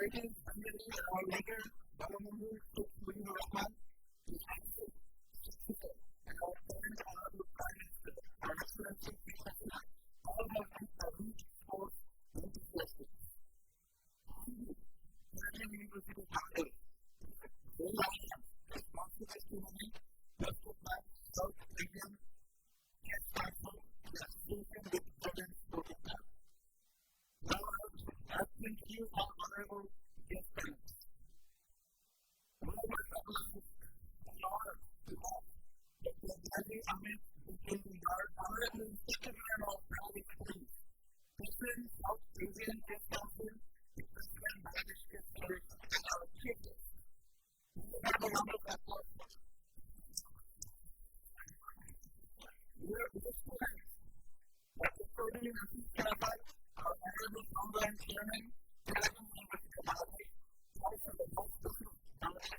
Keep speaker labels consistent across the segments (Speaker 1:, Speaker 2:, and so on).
Speaker 1: Operating under the later Balamundur took Mujibar Rahman to action and our current honorable Prime Minister, our Excellency Sheikh Hasina, all have been a root force enthusiastic. Nigerian University Foundation, very awesome, responsible testimony, hosted by South Asian Guest Council in association with Jordan Protocol. Now, I thank you, our honorable guest parents. Moreover, I would like to honor to all Dr. Nazi Ahmed became our honorable secretary of private schools, President of South Asian Guest Council, the President of Bangladesh Guest College, and our chief guest. We have a number of applause. We are the students. Dr. Ferdinand Aziz Karabat, our honorable founder and chairman, Telegram University of Bangladesh, also the most of Bangladesh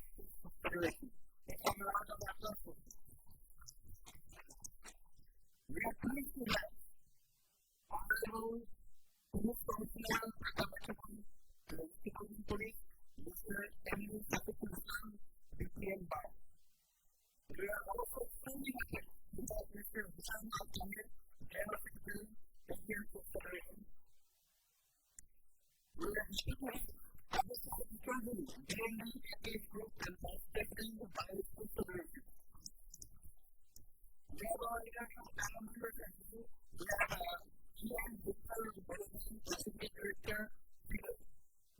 Speaker 1: Federation. Let's have a round of applause. We are pleased to have honorable Police Commissioner, Metropolitan Police, Mr. Emily Safiqul BPM Bar. We are also extremely happy to have Mr. Hussain Al-Jamil, General Secretary, Indian Federation. We are happy to have Abu Sa'id Chowdhury, DND Engage Group and Vice President of Bangladesh Federation. We have our international panel members and we have G.M. Gupta, Executive Director,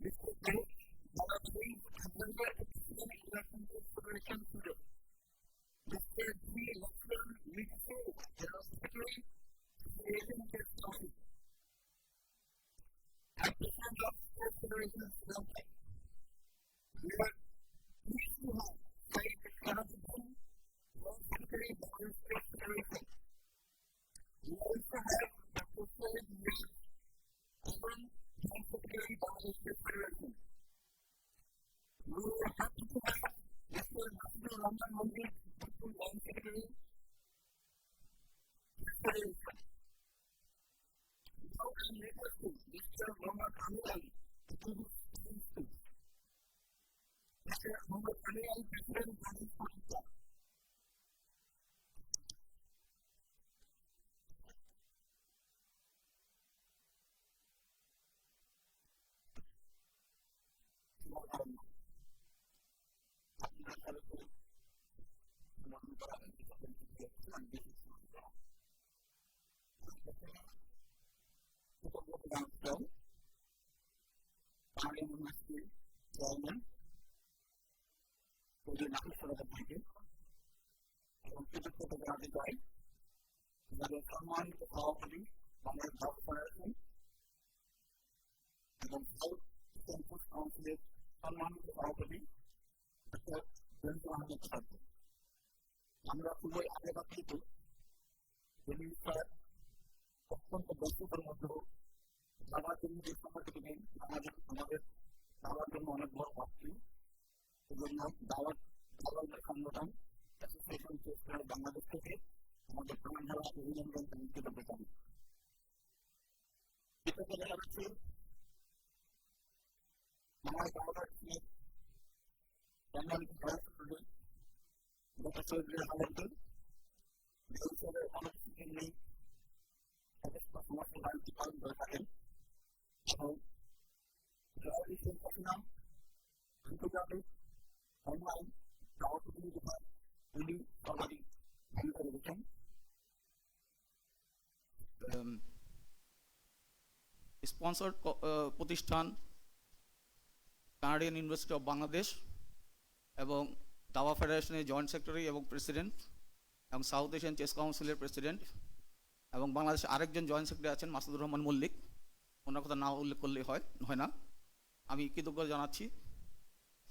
Speaker 1: Mr. Dave Balabari, member of the President International Federation Sudan. Mr. G. Lakshman Mitsu, General Secretary, Asian Guest Council. And President of the Federation Sudan. We are pleased to have Saeed Kanabuddin, World Secretary of the Bangladesh Federation. We also have Dr. Saeed Mir, Urban Joint Secretary of the Bangladesh Federation. We are happy to have Mr. Nasrul Rahman Mandir, Deputy Joint Secretary of the Federation. Now I make us to Mr. Muhammad Amir Ali, Deputy Secretary. Mr. Muhammad Amir Ali, President of Bangladesh Federation. আমরা খুবই আবেগাপ্লুত জিনিসটা অত্যন্ত ব্যস্ততার মধ্যেও যাওয়ার জন্য যে সময়টা দিবেন আমাদের যাওয়ার জন্য অনেক বড় পাচ্ছি সেজন্য দাওয়াত সংগঠন অ্যাসোসিয়েশন চেষ্টা বাংলাদেশ থেকে আমাদের প্রমাণ ধারা অভিনন্দন জানিয়ে পেতাম এটাকে দেখা যাচ্ছে আমার দাওয়াত নিয়ে Bangladesh Bharat Professor Hamilton, the also honor speaking সমস্ত দায়িত্ব পালন করে থাকেন এবং জয়দেশের ঘটনা আন্তর্জাতিক অনলাইন দাওয়া প্রতিযোগিতা উনি সর্বাধিক ভালো করে গেছেন
Speaker 2: স্পন্সর্ড প্রতিষ্ঠান কানাডিয়ান ইউনিভার্সিটি অফ বাংলাদেশ এবং দাওয়া ফেডারেশনের জয়েন্ট সেক্রেটারি এবং প্রেসিডেন্ট এবং সাউথ এশিয়ান চেস কাউন্সিলের প্রেসিডেন্ট এবং বাংলাদেশে আরেকজন জয়েন্ট সেক্রেটারি আছেন মাসুদুর রহমান মল্লিক, ওনার কথা না উল্লেখ করলেই হয় না। আমি কৃতজ্ঞতা জানাচ্ছি,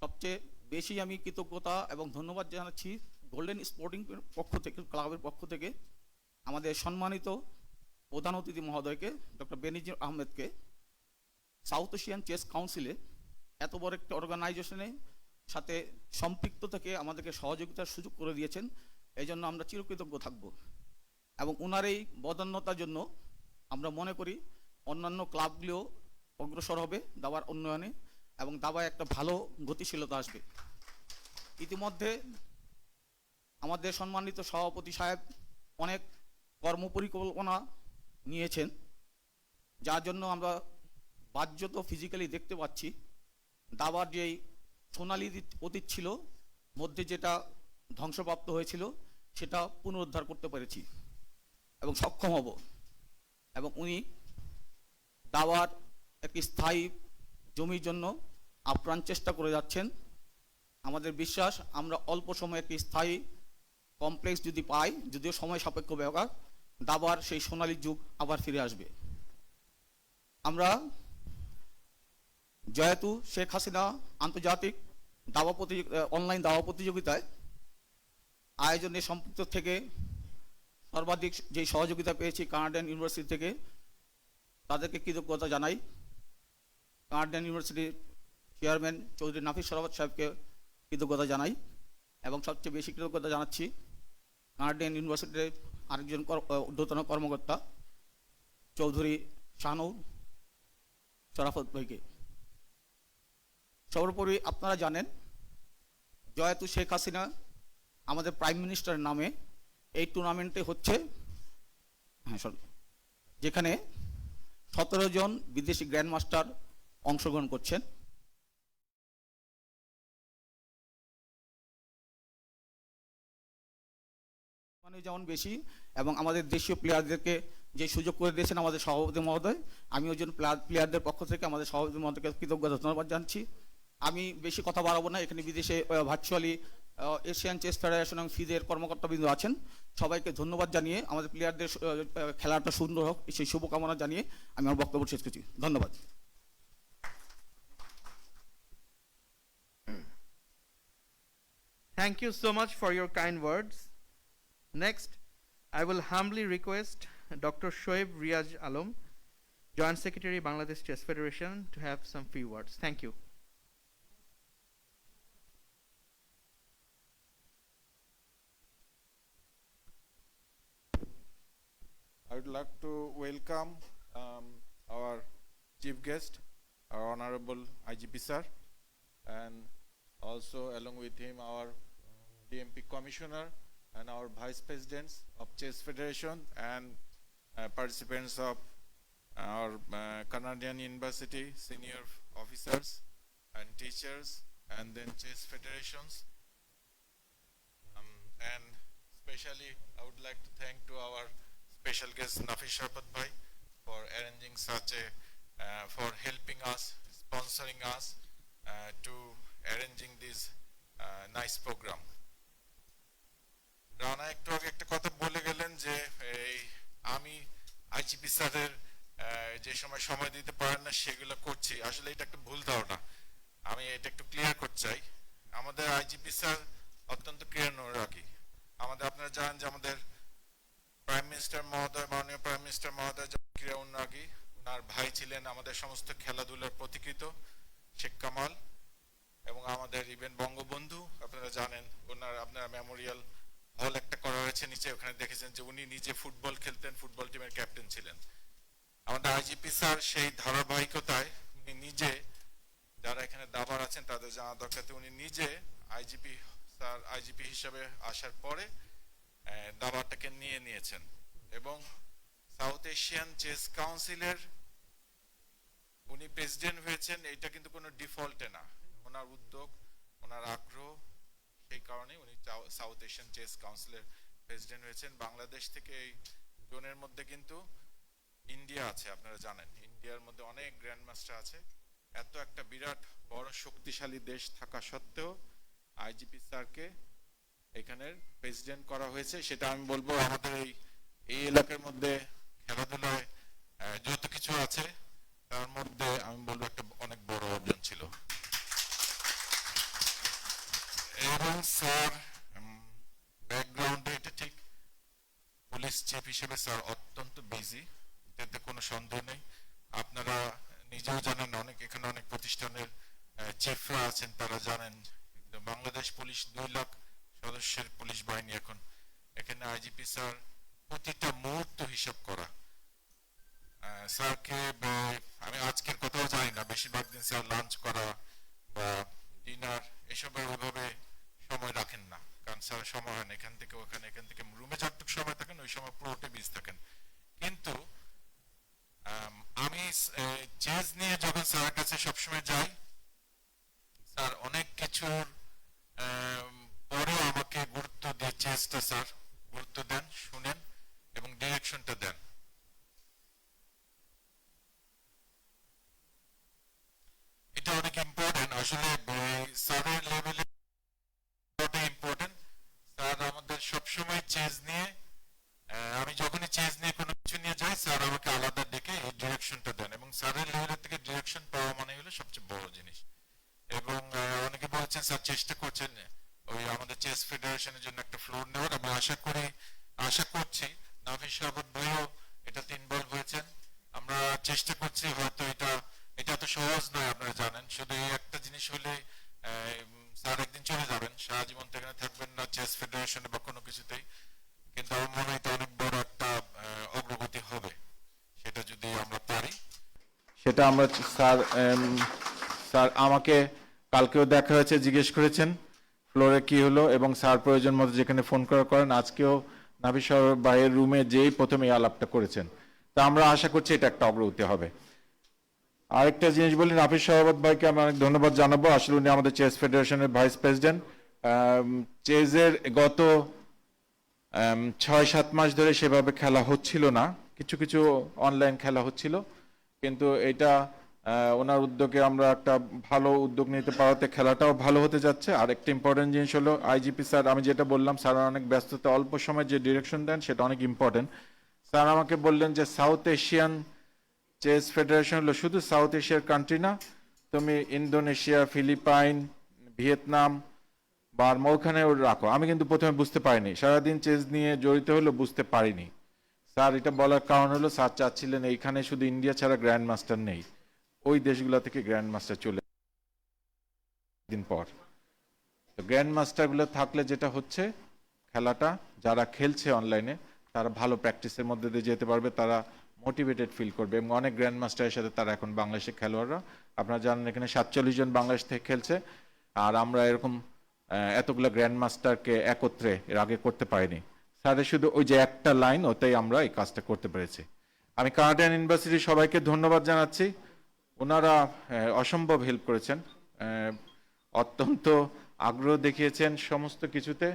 Speaker 2: সবচেয়ে বেশি আমি কৃতজ্ঞতা এবং ধন্যবাদ জানাচ্ছি গোল্ডেন স্পোর্টিং পক্ষ থেকে, ক্লাবের পক্ষ থেকে আমাদের সম্মানিত প্রধান অতিথি মহোদয়কে, ডক্টর বেনজির আহমেদকে। সাউথ এশিয়ান চেস কাউন্সিলে এত বড় একটা অর্গানাইজেশনে সাথে সম্পৃক্ত থেকে আমাদেরকে সহযোগিতার সুযোগ করে দিয়েছেন, এই জন্য আমরা চিরকৃতজ্ঞ থাকব। এবং ওনার এই বদান্যতার জন্য আমরা মনে করি অন্যান্য ক্লাবগুলিও অগ্রসর হবে দাবার উন্নয়নে এবং দাবায় একটা ভালো গতিশীলতা আসবে। ইতিমধ্যে আমাদের সম্মানিত সভাপতি সাহেব অনেক কর্মপরিকল্পনা নিয়েছেন, যার জন্য আমরা বাহ্যত ফিজিক্যালি দেখতে পাচ্ছি দাবার যেই সোনালি অতীত ছিল, মধ্যে যেটা ধ্বংসপ্রাপ্ত হয়েছিল, সেটা পুনরুদ্ধার করতে পেরেছি এবং সক্ষম হব। এবং উনি দাবার একটি স্থায়ী জমির জন্য আপ্রাণ চেষ্টা করে যাচ্ছেন। আমাদের বিশ্বাস আমরা অল্প সময়ে একটি স্থায়ী কমপ্লেক্স যদি পাই, যদিও সময় সাপেক্ষ ব্যাপার, দাবার সেই সোনালী যুগ আবার ফিরে আসবে। আমরা যেহেতু শেখ হাসিনা আন্তর্জাতিক দাবা অনলাইন দাবা প্রতিযোগিতায় আয়োজনে সম্পৃক্ত থেকে সর্বাধিক যেই সহযোগিতা পেয়েছি কানাডিয়ান ইউনিভার্সিটি থেকে, তাদেরকে কৃতজ্ঞতা জানাই। কানাডিয়ান ইউনিভার্সিটির চেয়ারম্যান চৌধুরী নাফিস সরাফত সাহেবকে কৃতজ্ঞতা জানাই এবং সবচেয়ে বেশি কৃতজ্ঞতা জানাচ্ছি কানাডিয়ান ইউনিভার্সিটির আরেকজন ঊর্ধ্বতন কর্মকর্তা চৌধুরী শাহনূর সরাফত ভাইকে। সর্বোপরি আপনারা জানেন যেহেতু শেখ হাসিনা আমাদের প্রাইম মিনিস্টারের নামে এই টুর্নামেন্টে হচ্ছে, যেখানে 17 জন বিদেশি গ্র্যান্ড মাস্টার অংশগ্রহণ করছেন। মানে যেমন বেশি এবং আমাদের দেশীয় প্লেয়ারদেরকে যে সুযোগ করে দিয়েছেন আমাদের সভাপতি মহোদয়, আমি ওই জন্য প্লেয়ারদের পক্ষ থেকে আমাদের সভাপতি মহোদয়কে কৃতজ্ঞতা ধন্যবাদ জানাচ্ছি। আমি বেশি কথা বাড়াবো না, এখানে বিদেশে ভার্চুয়ালি এশিয়ান চেস ফেডারেশন এবং ফিদের কর্মকর্তাবৃন্দ আছেন, সবাইকে ধন্যবাদ জানিয়ে আমাদের প্লেয়ারদের খেলাটা সুন্দর হোক সেই শুভকামনা জানিয়ে আমি আমার বক্তব্য শেষ করছি। ধন্যবাদ।
Speaker 3: Thank you so much for your kind words. Next, I will humbly request Dr. Shoaib Riaz Alam, Joint Secretary, Bangladesh Chess Federation, to have some few words. Thank you.
Speaker 4: I would like to welcome our chief guest, our honorable IGP sir, and also along with him our DMP commissioner and our vice presidents of Chess Federation and participants of our Canadian University senior officers and teachers, and then Chess Federations, and especially I would like to thank to our special guest Nafis Sharpat Bhai for arranging such a for helping us, sponsoring us to arranging this nice program. Rana একটু আগে একটা কথা বলে গেলেন যে আমি IGP স্যারের যে সময় দিতে পারেন না সেগুলো করছি, আসলে এটা একটা ভুল ধারণা। আমি এটা একটু ক্লিয়ার করতে চাই। আমাদের আইজিপি স্যার অত্যন্ত ক্রিয়ানুরাগী। আমাদের আপনারা জানেন যে আমাদের প্রাইম মিনিস্টার মহোদয়, মাননীয় প্রাইম মিনিস্টার মহোদয় ক্রীড়া অনুরাগী, ওনার ভাই ছিলেন আমাদের সমস্ত খেলাধুলার প্রতিকৃত শেখ কামাল, এবং আমাদের ইভেন বঙ্গবন্ধু আপনারা জানেন আপনারা মেমোরিয়াল হল একটা করা হয়েছে নিচে, ওখানে দেখেছেন যে উনি নিজে ফুটবল খেলতেন, ফুটবল টিমের ক্যাপ্টেন ছিলেন। আমাদের আইজিপি স্যার সেই ধারাবাহিকতায় উনি নিজে, যারা এখানে দাবার আছেন তাদের জানা দরকার, উনি নিজে আইজিপি স্যার আইজিপি হিসাবে আসার পরে দাবাটাকে নিয়ে নিয়েছেন এবং সাউথ এশিয়ান চেস কাউন্সিলের উনি প্রেসিডেন্ট হয়েছেন। এটা কিন্তু কোনো ডিফল্টে না, ওনার উদ্যোগ, ওনার আগ্রহ, সেই কারণে উনি সাউথ এশিয়ান চেস কাউন্সিলের প্রেসিডেন্ট হয়েছেন। বাংলাদেশ থেকে এই জোনের মধ্যে কিন্তু ইন্ডিয়া আছে, আপনারা জানেন ইন্ডিয়ার মধ্যে অনেক গ্র্যান্ড মাস্টার আছে। এত একটা বিরাট বড় শক্তিশালী দেশ থাকা সত্ত্বেও আইজিপি স্যারকে এখানের প্রেসিডেন্ট করা হয়েছে। সেটা আমি বলবো আমাদের এই এলাকার মধ্যে খেলাধুলায় যত কিছু আছে তার মধ্যে আমি বলবো একটা অনেক বড় অর্জন ছিল। এবং স্যার ব্যাকগ্রাউন্ডে এটা ঠিক পুলিশ চিফ হিসেবে স্যার অত্যন্ত বিজি, এতে কোনো সন্দেহ নেই। আপনারা নিজেও জানেন এখানে অনেক প্রতিষ্ঠানের চিফরা আছেন, তারা জানেন বাংলাদেশ পুলিশ 2 লাখ সদস্যের পুলিশ বাহিনী এখন। এখানে আইজিপি স্যার প্রতিটা মুহূর্ত হিসাব করা। স্যারকে আমি আজকের কথাও জানি না, বেশিরভাগ দিন স্যার লাঞ্চ করা বা ডিনার এসবের ওইভাবে সময় রাখেন না, কারণ স্যার সময় হয় না, এখান থেকে ওখানে, এখান থেকে রুমে যতটুকু সময় থাকেন ওই সময় পুরোটাই বিজি থাকেন। কিন্তু আমি চেজ নিয়ে যখন স্যারের কাছে সবসময় যাই, স্যার অনেক কিছুর পরেও আমাকে গুরুত্ব দিয়ে চেষ্টা স্যার গুরুত্ব দেন, শুনেন এবং ডিরেকশনটা দেন। এটা অনেক ইম্পর্টেন্ট আসলে, স্যারের লেভেলে ইম্পর্টেন্ট। স্যার আমাদের সবসময় চেজ নিয়ে, আমি যখনই চেজ নিয়ে কোনো কিছু নিয়ে যাই স্যার আমাকে আলাদা ডেকে এই ডিরেকশনটা দেন, এবং স্যারের লেভেলের থেকে ডিরেকশন পাওয়া মানে হলো সবচেয়ে বড় জিনিস। এবং অনেকে বলছেন স্যার চেষ্টা করছেন ওই আমাদের চেস ফেডারেশনের জন্য একটা ফ্লোর নেওয়ার। আমি আশা করছি নাফিস শাহাবত ভাইও এটাতে ইনভলভ হয়েছেন। আমরা চেষ্টা করছি, হয়তো এটা তো সহজ নয়, আপনারা জানেন। শুধু এই একটা জিনিস হলে স্যার একদিন চলে যাবেন, সারা জীবন তো এখানে থাকবেন না চেস ফেডারেশনে বা কোনো কিছুতেই, কিন্তু আমার মনে হয় এটা অনেক বড় একটা অগ্রগতি হবে সেটা যদি আমরা পারি।
Speaker 5: সেটা আমরা স্যার আমাকে কালকেও দেখা হয়েছে, জিজ্ঞেস করেছেন ফ্লোরে কি হলো, এবং স্যার প্রয়োজন মতো যেখানে ফোন করেন, আজকেও নাফিস শাহাবত ভাইয়ের রুমে যেই প্রথমে এই আলাপটা করেছেন। তা আমরা আশা করছি এটা একটা অগ্রগতি হবে। আরেকটা জিনিস বলি, নাফিস শাহাবত ভাইকে আমি অনেক ধন্যবাদ জানাবো। আসলে উনি আমাদের চেস ফেডারেশনের ভাইস প্রেসিডেন্ট। চেজের গত 6-7 মাস ধরে সেভাবে খেলা হচ্ছিল না, কিছু কিছু অনলাইন খেলা হচ্ছিল, কিন্তু এটা ওনার উদ্যোগে আমরা একটা ভালো উদ্যোগ নিতে পারাতে খেলাটাও ভালো হতে যাচ্ছে। আর একটা ইম্পর্টেন্ট জিনিস হলো আইজিপি স্যার, আমি যেটা বললাম, স্যার অনেক ব্যস্ততা, অল্প সময় যে ডিরেকশন দেন সেটা অনেক ইম্পর্টেন্ট। স্যার আমাকে বললেন যে সাউথ এশিয়ান চেস ফেডারেশন হলো শুধু সাউথ এশিয়ার কান্ট্রি না, তুমি ইন্দোনেশিয়া, ফিলিপাইন, ভিয়েতনাম, বার্মা ওখানেও রাখো। আমি কিন্তু প্রথমে বুঝতে পারিনি, সারাদিন চেস নিয়ে জড়িত হলো, বুঝতে পারিনি। স্যার এটা বলার কারণ হলো স্যার চাচ্ছিলেন এইখানে শুধু ইন্ডিয়া ছাড়া গ্র্যান্ড মাস্টার নেই, ওই দেশগুলো থেকে গ্র্যান্ড মাস্টার চলে দিন পর। তো গ্র্যান্ড মাস্টারগুলো থাকলে যেটা হচ্ছে, খেলাটা যারা খেলছে অনলাইনে তারা ভালো প্র্যাকটিসের মধ্যে দিয়ে যেতে পারবে, তারা মোটিভেটেড ফিল করবে। এবং অনেক গ্র্যান্ড মাস্টারের সাথে তারা এখন বাংলাদেশের খেলোয়াড়রা, আপনারা জানেন এখানে 47 জন বাংলাদেশ থেকে খেলছে, আর আমরা এরকম এতগুলো গ্র্যান্ড মাস্টারকে একত্রে এর আগে করতে পারিনি। স্যারের শুধু ওই যে একটা লাইন, ওতেই আমরা এই কাজটা করতে পেরেছি। আমি কানাডিয়ান ইউনিভার্সিটির সবাইকে ধন্যবাদ জানাচ্ছি, ওনারা অসম্ভব হেল্প করেছেন, অত্যন্ত আগ্রহ দেখিয়েছেন সমস্ত কিছুতে।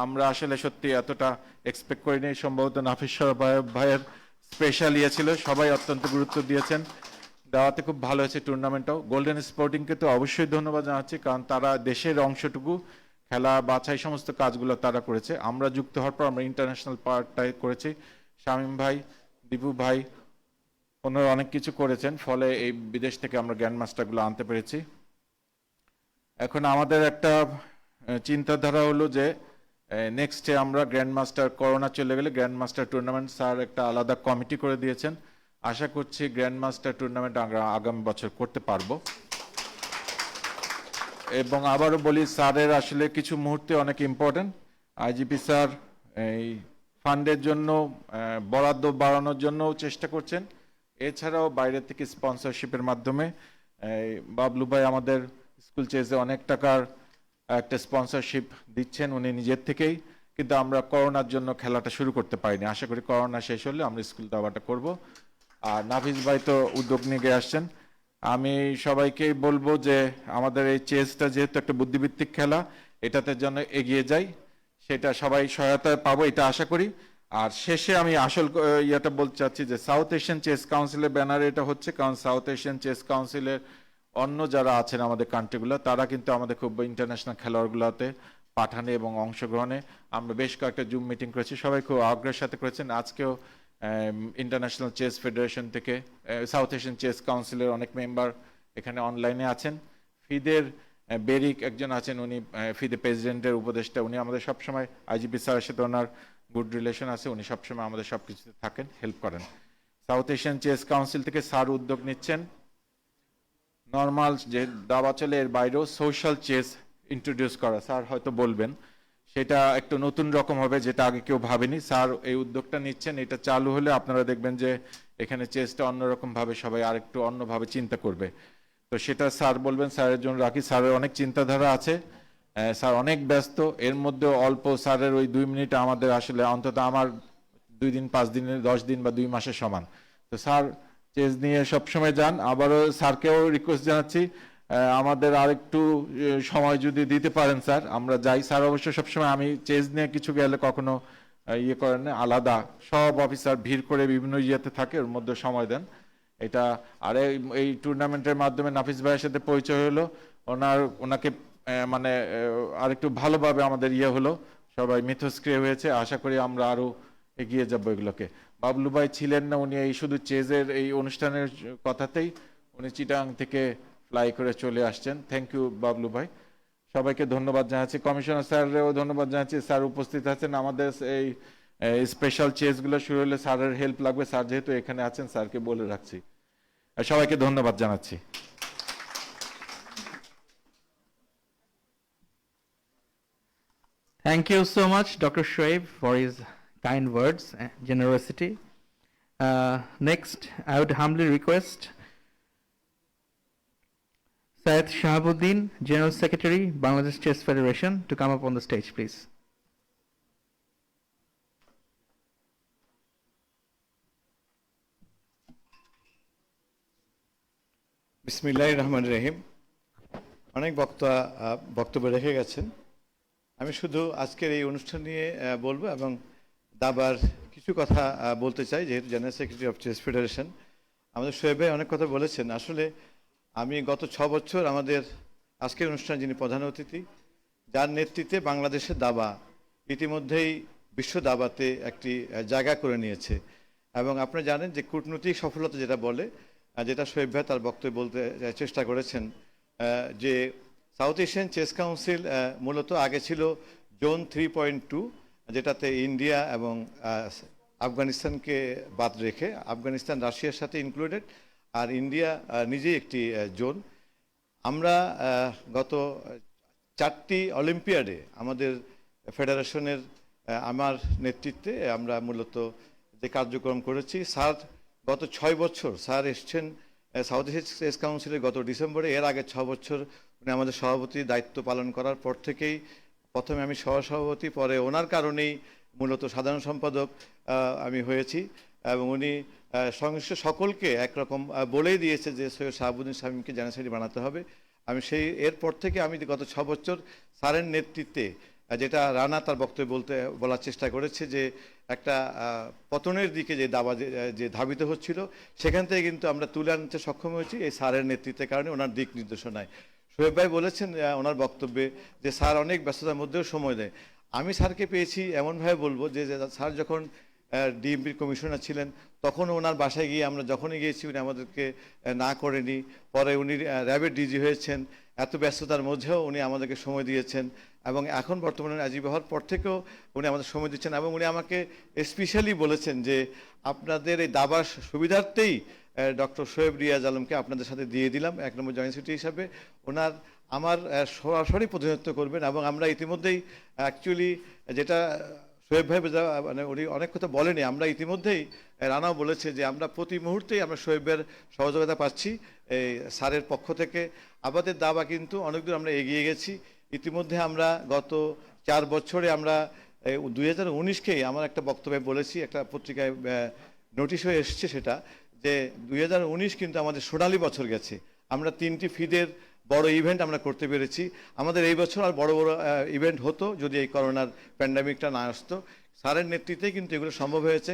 Speaker 5: আমরা আসলে সত্যি এতটা এক্সপেক্ট করিনি, সম্ভবত নাফিস শাহাবত ভাইয়ের স্পেশাল ইয়ে ছিল, সবাই অত্যন্ত গুরুত্ব দিয়েছেন, দেওয়াতে খুব ভালো হয়েছে টুর্নামেন্টটাও। গোল্ডেন স্পোর্টিংকে তো অবশ্যই ধন্যবাদ জানাচ্ছি, কারণ তারা দেশের অংশটুকু খেলা বাছাই সমস্ত কাজগুলো তারা করেছে। আমরা যুক্ত হওয়ার পর আমরা ইন্টারন্যাশনাল পার্টটাই করেছি। শামীম ভাই, দীপু ভাই, ওনারা অনেক কিছু করেছেন, ফলে এই বিদেশ থেকে আমরা গ্র্যান্ড মাস্টারগুলো আনতে পেরেছি। এখন আমাদের একটা চিন্তাধারা হলো যে নেক্সটে আমরা গ্র্যান্ড মাস্টার, করোনা চলে গেলে গ্র্যান্ড মাস্টার টুর্নামেন্ট, স্যার একটা আলাদা কমিটি করে দিয়েছেন। আশা করছি গ্র্যান্ড মাস্টার টুর্নামেন্ট আমরা আগামী বছর করতে পারবো। এবং আবারও বলি, স্যারের আসলে কিছু মুহূর্তে অনেক ইম্পর্টেন্ট। আইজিপি স্যার এই ফান্ডের জন্য বরাদ্দ বাড়ানোর জন্য চেষ্টা করছেন, এছাড়াও বাইরে থেকে স্পন্সরশিপের মাধ্যমে বাবলু ভাই আমাদের স্কুল চেজে অনেক টাকার একটা স্পন্সরশিপ দিচ্ছেন উনি নিজের থেকেই, কিন্তু আমরা করোনার জন্য খেলাটা শুরু করতে পারিনি। আশা করি করোনা শেষ হলে আমরা স্কুল দাবাটা করব। আর নাফিস ভাই তো উদ্যোগ নিয়ে আসছেন। আমি সবাইকেই বলবো যে আমাদের এই চেসটা যেহেতু একটা বুদ্ধিভিত্তিক খেলা, এটাতে যেন এগিয়ে যাই, সেটা সবাই সহায়তা পাবো এটা আশা করি। আর শেষে আমি আসল ইয়েটা বলতে চাচ্ছি যে সাউথ এশিয়ান চেস কাউন্সিলের ব্যানারে এটা হচ্ছে, কারণ সাউথ এশিয়ান চেস কাউন্সিলের অন্য যারা আছেন আমাদের কান্ট্রিগুলো, তারা কিন্তু আমাদের খুব ইন্টারন্যাশনাল খেলোয়াড়গুলোতে পাঠানে এবং অংশগ্রহণে আমরা বেশ কয়েকটা জুম মিটিং করেছি, সবাই খুব আগ্রহের সাথে করেছেন। আজকেও ইন্টারন্যাশনাল চেস ফেডারেশন থেকে সাউথ এশিয়ান চেস কাউন্সিলের অনেক মেম্বার এখানে অনলাইনে আছেন। ফিদের বেরিক একজন আছেন, উনি ফিদে প্রেসিডেন্টের উপদেষ্টা, উনি আমাদের সবসময় আইজিপি স্যারের সাথে ওনার গুড রিলেশন আছে, উনি সবসময় আমাদের সব কিছুতে থাকেন, হেল্প করেন। সাউথ এশিয়ান চেস কাউন্সিল থেকে স্যার উদ্যোগ নিচ্ছেন নর্মাল যে দাবা চলে এর বাইরেও সোশ্যাল চেস ইন্ট্রোডিউস করা। স্যার হয়তো বলবেন সেটা একটু নতুন রকম হবে, যেটা আগে কেউ ভাবেনি। স্যার এই উদ্যোগটা নিচ্ছেন, এটা চালু হলে আপনারা দেখবেন যে এখানে চেসটা অন্যরকম ভাবে সবাই আরেকটু অন্যভাবে চিন্তা করবে। তো সেটা স্যার বলবেন, স্যারের জন্য রাখি। স্যারের অনেক চিন্তাধারা আছে, স্যার অনেক ব্যস্ত, এর মধ্যে অল্প স্যারের ওই 2 মিনিট আমাদের আসলে অন্তত আমার 2 দিন 5 দিনের 10 দিন বা 2 মাসের সমান। তো স্যার চেজ নিয়ে সবসময় যান। আবারও স্যারকেও রিকোয়েস্ট জানাচ্ছি আমাদের আরেকটু সময় যদি দিতে পারেন স্যার, আমরা যাই। স্যার অবশ্য সবসময় আমি চেজ নিয়ে কিছু গেলে কখনো ইয়ে করেন না, আলাদা সব অফিসার ভিড় করে বিভিন্ন ইয়েতে থাকে, ওর মধ্যে সময় দেন এটা। আর এই টুর্নামেন্টের মাধ্যমে নাফিস ভাইয়ের সাথে পরিচয় হলো, ওনাকে মানে আরেকটু ভালোভাবে আমাদের ইয়ে হলো, সবাই মিথস্ক্রিয়া হয়েছে। আশা করি আমরা আরো এগিয়ে যাবো এগুলোকে। বাবলু ভাই ছিলেন না, উনি এই শুধু চেজের এই অনুষ্ঠানের কথাতেই উনি চিটাং থেকে ফ্লাই করে চলে আসছেন। থ্যাংক ইউ বাবলু ভাই, সবাইকে ধন্যবাদ জানাচ্ছি। কমিশনার স্যারেরও ধন্যবাদ জানাচ্ছি, স্যার উপস্থিত আছেন। আমাদের এই স্পেশাল চেজগুলো শুরু হলে স্যারের হেল্প লাগবে, স্যার যেহেতু এখানে আছেন স্যারকে বলে রাখছি। সবাইকে ধন্যবাদ জানাচ্ছি।
Speaker 3: Thank you so much, Dr. Shoaib, for his kind words and generosity. Next, I would humbly request Syed Shahabuddin, General Secretary, Bangladesh Chess Federation, to come up on the stage, please.
Speaker 6: বিসমিল্লাহির রহমানির রহিম। অনেক বক্তা বক্তব্য রেখে গেছেন, আমি শুধু আজকের এই অনুষ্ঠান নিয়ে বলবো এবং দাবার কিছু কথা বলতে চাই। যেহেতু general secretary of chess federation, আমাদের শোয়েব ভাই অনেক কথা বলেছেন। আসলে আমি গত 6 বছর আমাদের আজকের অনুষ্ঠানে যিনি প্রধান অতিথি, যার নেতৃত্বে বাংলাদেশের দাবা ইতিমধ্যেই বিশ্ব দাবাতে একটি জায়গা করে নিয়েছে। এবং আপনারা জানেন যে কূটনৈতিক সফলতা যেটা বলে, যেটা শোয়েব ভাই তার বক্তব্যে বলতে চেষ্টা করেছেন, যে সাউথ এশিয়ান চেস কাউন্সিল মূলত আগে ছিল জোন 3.2, যেটাতে ইন্ডিয়া এবং আফগানিস্তানকে বাদ রেখে, আফগানিস্তান রাশিয়ার সাথে ইনক্লুডেড, আর ইন্ডিয়া নিজেই একটি জোন। আমরা গত 4টি অলিম্পিয়াডে আমাদের ফেডারেশনের আমার নেতৃত্বে আমরা মূলত যে কার্যক্রম করেছি। স্যার গত 6 বছর স্যার এসছেন সাউথ এশিয়ান চেস কাউন্সিলের গত ডিসেম্বরে। এর আগে 6 বছর উনি আমাদের সভাপতির দায়িত্ব পালন করার পর থেকেই, প্রথমে আমি সহসভাপতি, পরে ওনার কারণেই মূলত সাধারণ সম্পাদক আমি হয়েছি। এবং উনি সংশ্লিষ্ট সকলকে একরকম বলেই দিয়েছে যে সৈয়দ শাহাবুদ্দিন শামীমকে জেনারেল সেক্রেটারি বানাতে হবে। আমি এরপর থেকে আমি গত 6 বছর স্যারের নেতৃত্বে, যেটা রানা তার বক্তব্যে বলার চেষ্টা করেছে, যে একটা পতনের দিকে যে দাবা যে ধাবিত হচ্ছিল, সেখান থেকে কিন্তু আমরা তুলে আনতে সক্ষম হয়েছি এই স্যারের নেতৃত্বের কারণে, ওনার দিক নির্দেশনায়। শোয়েব ভাই বলেছেন ওনার বক্তব্যে যে স্যার অনেক ব্যস্ততার মধ্যেও সময় দেয়। আমি স্যারকে পেয়েছি এমনভাবে বলবো যে স্যার যখন ডিএমপির কমিশনার ছিলেন, তখন ওনার বাসায় গিয়ে আমরা যখনই গিয়েছি উনি আমাদেরকে না করেনি। পরে উনি র্যাবের ডিজি হয়েছেন, এত ব্যস্ততার মধ্যেও উনি আমাদেরকে সময় দিয়েছেন। এবং এখন বর্তমানে আজিব হওয়ার পর থেকেও উনি আমাদের সময় দিচ্ছেন। এবং উনি আমাকে স্পেশালি বলেছেন যে আপনাদের এই দাবার সুবিধার্থেই ডক্টর শোয়েব রিয়াজ আলমকে আপনাদের সাথে দিয়ে দিলাম 1 নম্বর জয়েন্ট সেক্রেটারি হিসাবে। ওনার আমার সরাসরি প্রতিনিধিত্ব করবেন। এবং আমরা ইতিমধ্যেই অ্যাকচুয়ালি যেটা শোয়েব ভাই মানে উনি অনেক কথা বলেনি, আমরা ইতিমধ্যেই রানাও বলেছে যে আমরা প্রতি মুহূর্তেই আমরা শোয়েবের সহযোগিতা পাচ্ছি এই স্যারের পক্ষ থেকে। আমাদের দাবা কিন্তু অনেক দূর আমরা এগিয়ে গেছি। ইতিমধ্যে আমরা গত 4 বছরে আমরা 2019কেই আমার একটা বক্তব্যে বলেছি, একটা পত্রিকায় নোটিশ হয়ে এসছে সেটা, যে 2019 কিন্তু আমাদের সোনালী বছর গেছে। আমরা 3টি ফিদের বড় ইভেন্ট আমরা করতে পেরেছি। আমাদের এই বছর আর বড় বড় ইভেন্ট হতো যদি এই করোনার প্যান্ডামিকটা না আসতো। স্যারের নেতৃত্বে কিন্তু এগুলো সম্ভব হয়েছে।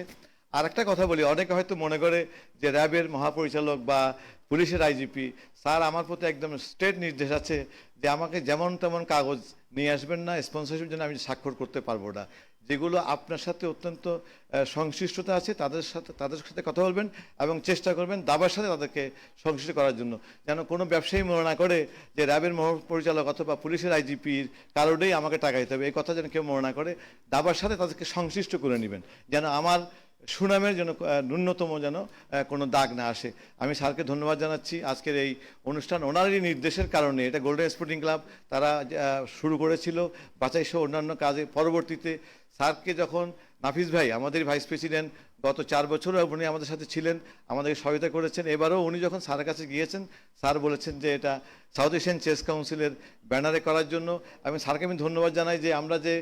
Speaker 6: আর একটা কথা বলি, অনেকে হয়তো মনে করে যে র্যাবের মহাপরিচালক বা পুলিশের আইজিপি, স্যার আমার প্রতি একদম স্ট্রেট নির্দেশ আছে যে আমাকে যেমন তেমন কাগজ নিয়ে আসবেন না, স্পন্সরশিপ জন্য আমি স্বাক্ষর করতে পারবো না। যেগুলো আপনার সাথে অত্যন্ত সংশ্লিষ্টতা আছে তাদের সাথে কথা বলবেন এবং চেষ্টা করবেন দাবার সাথে তাদেরকে সংশ্লিষ্ট করার জন্য, যেন কোনো ব্যবসায়ী মনে না করে যে র্যাবের মহাপরিচালক অথবা পুলিশের আইজিপির কারণেই আমাকে টাকা দিতে হবে, এই কথা যেন কেউ মনে না করে। দাবার সাথে তাদেরকে সংশ্লিষ্ট করে নেবেন, যেন আমার সুনামের জন্য ন্যূনতম যেন কোনো দাগ না আসে। আমি স্যারকে ধন্যবাদ জানাচ্ছি আজকের এই অনুষ্ঠান ওনারই নির্দেশের কারণে। এটা গোল্ডেন স্পোর্টিং ক্লাব তারা শুরু করেছিল, বাছাই সহ অন্যান্য কাজে পরবর্তীতে স্যারকে যখন নাফিস ভাই আমাদের ভাইস প্রেসিডেন্ট গত 4 বছরও উনি আমাদের সাথে ছিলেন, আমাদেরকে সহায়তা করেছেন। এবারও উনি যখন স্যারের কাছে গিয়েছেন, স্যার বলেছেন যে এটা সাউথ এশিয়ান চেস কাউন্সিলের ব্যানারে করার জন্য। আমি স্যারকে আমি ধন্যবাদ জানাই যে আমরা যে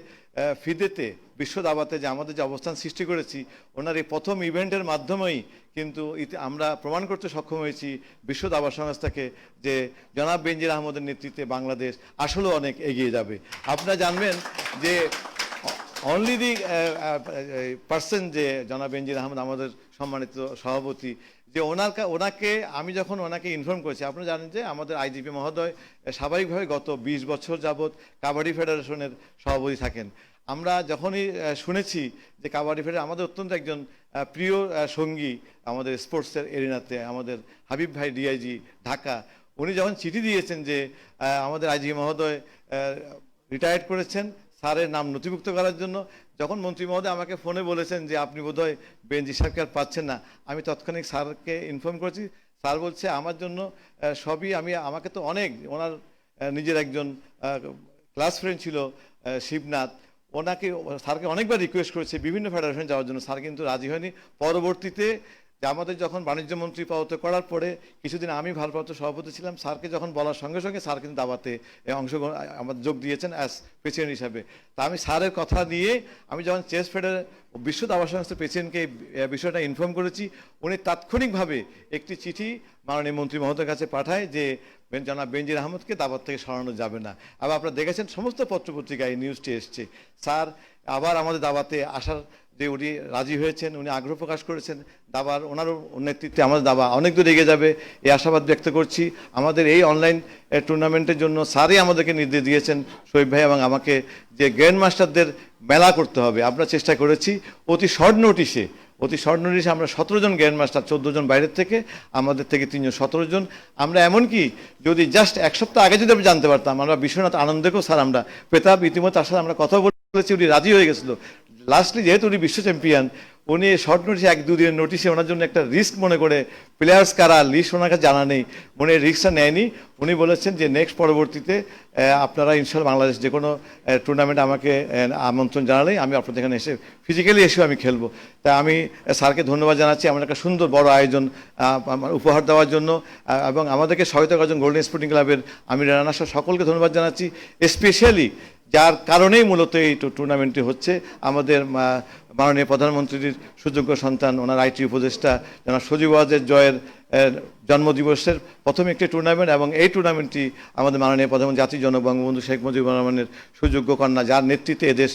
Speaker 6: ফিদেতে বিশ্ব দাবাতে যে আমাদের যে অবস্থান সৃষ্টি করেছি, ওনার এই প্রথম ইভেন্টের মাধ্যমেই কিন্তু আমরা প্রমাণ করতে সক্ষম হয়েছি বিশ্ব দাবা সংস্থাকে যে জনাব বেনজির আহমদের নেতৃত্বে বাংলাদেশ আসলেও অনেক এগিয়ে যাবে। আপনারা জানবেন যে অনলি দি পার্সন যে জনাব বেনজির আহমদ আমাদের সম্মানিত সভাপতি, যে ওনাকে আমি যখন ওনাকে ইনফর্ম করেছি, আপনারা জানেন যে আমাদের আইজিপি মহোদয় স্বাভাবিকভাবে গত 20 বছর যাবৎ কাবাডি ফেডারেশনের সভাপতি থাকেন। আমরা যখনই শুনেছি যে কাবাডি ফেডারেশন আমাদের অত্যন্ত একজন প্রিয় সঙ্গী আমাদের স্পোর্টসের এরিনাতে, আমাদের হাবিব ভাই ডিআইজি ঢাকা, উনি যখন চিঠি দিয়েছেন যে আমাদের আইজিপি মহোদয় রিটায়ার্ড করেছেন, স্যারের নাম নথিভুক্ত করার জন্য, যখন মন্ত্রী মহোদয় আমাকে ফোনে বলেছেন যে আপনি বোধহয় বেনজির সাহেবকে আর পাচ্ছেন না, আমি তৎক্ষণিক স্যারকে ইনফর্ম করেছি। স্যার বলছে আমার জন্য সবই, আমাকে তো অনেক, ওনার নিজের একজন ক্লাস ফ্রেন্ড ছিল শিবনাথ, স্যারকে অনেকবার রিকোয়েস্ট করেছে বিভিন্ন ফেডারেশন যাওয়ার জন্য, স্যার কিন্তু রাজি হয়নি। পরবর্তীতে যে আমাদের যখন বাণিজ্য মন্ত্রী পদত্যাগ করার পরে কিছুদিন আমি ভারপ্রাপ্ত সভাপতি ছিলাম, স্যারকে যখন বলার সঙ্গে সঙ্গে স্যার কিন্তু দাবাতে অংশগ্রহণ আমাদের যোগ দিয়েছেন অ্যাজ প্রেসিডেন্ট হিসাবে। তা আমি স্যারের কথা নিয়ে আমি যখন চেস বিশ্ব দাবা সংস্থার প্রেসিডেন্টকে বিষয়টা ইনফর্ম করেছি, উনি তাৎক্ষণিকভাবে একটি চিঠি মাননীয় মন্ত্রী মহোদয়ের কাছে পাঠায় যে জনাব বেনজির আহমদকে দাবার থেকে সরানো যাবে না। আবার আপনারা দেখেছেন সমস্ত পত্রপত্রিকায় নিউজটি এসছে। স্যার আবার আমাদের দাবাতে আসার যে উনি রাজি হয়েছেন, উনি আগ্রহ প্রকাশ করেছেন, দাবার ওনারও নেতৃত্বে আমাদের দাবা অনেক দূর এগিয়ে যাবে এই আশাবাদ ব্যক্ত করছি। আমাদের এই অনলাইন টুর্নামেন্টের জন্য স্যারই আমাদেরকে নির্দেশ দিয়েছেন, শোয়েব ভাই এবং আমাকে, যে গ্র্যান্ড মাস্টারদের মেলা করতে হবে। আমরা চেষ্টা করেছি অতি শর্ট নোটিশে আমরা 17 জন গ্র্যান্ড মাস্টার, 14 জন বাইরের থেকে, আমাদের থেকে 3 জন, 17 জন। আমরা এমনকি যদি জাস্ট এক সপ্তাহ আগে যদি আমরা জানতে পারতাম, আমরা বিশ্বনাথ আনন্দেকেও স্যার আমরা পেতাম। ইতিমধ্যে তার সাথে আমরা কথা বলেছি, উনি রাজি হয়ে গেছিলো। লাস্টলি যেহেতু উনি বিশ্ব চ্যাম্পিয়ন, উনি শর্ট নোটিশে 1-2 দিনের নোটিশে ওনার জন্য একটা রিস্ক মনে করে, প্লেয়ার্স কারা লিস্ট ওনার কাছে জানা নেই, উনি রিস্কটা নেয়নি। উনি বলেছেন যে নেক্সট পরবর্তীতে আপনারা ইনশাল্লাহ বাংলাদেশ যে কোনো টুর্নামেন্ট আমাকে আমন্ত্রণ জানালেই আমি আপনাদের এখানে এসে ফিজিক্যালি এসেও আমি খেলবো। তাই আমি স্যারকে ধন্যবাদ জানাচ্ছি আমার একটা সুন্দর বড় আয়োজন উপহার দেওয়ার জন্য, এবং আমাদেরকে সহায়তা করার জন্য গোল্ডেন স্পোর্টিং ক্লাবের আমি রানা সহ সকলকে ধন্যবাদ জানাচ্ছি। স্পেশালি যার কারণেই মূলত এই টুর্নামেন্টটি হচ্ছে, আমাদের মাননীয় প্রধানমন্ত্রীর সুযোগ্য সন্তান, ওনার আইটি উপদেষ্টা জনাব সজীব ওয়াজেদ জয়ের জন্মদিবসের প্রথম একটি টুর্নামেন্ট, এবং এই টুর্নামেন্টটি আমাদের মাননীয় প্রধানমন্ত্রী জাতির জনক বঙ্গবন্ধু শেখ মুজিবুর রহমানের সুযোগ্য কন্যা, যার নেতৃত্বে এদেশ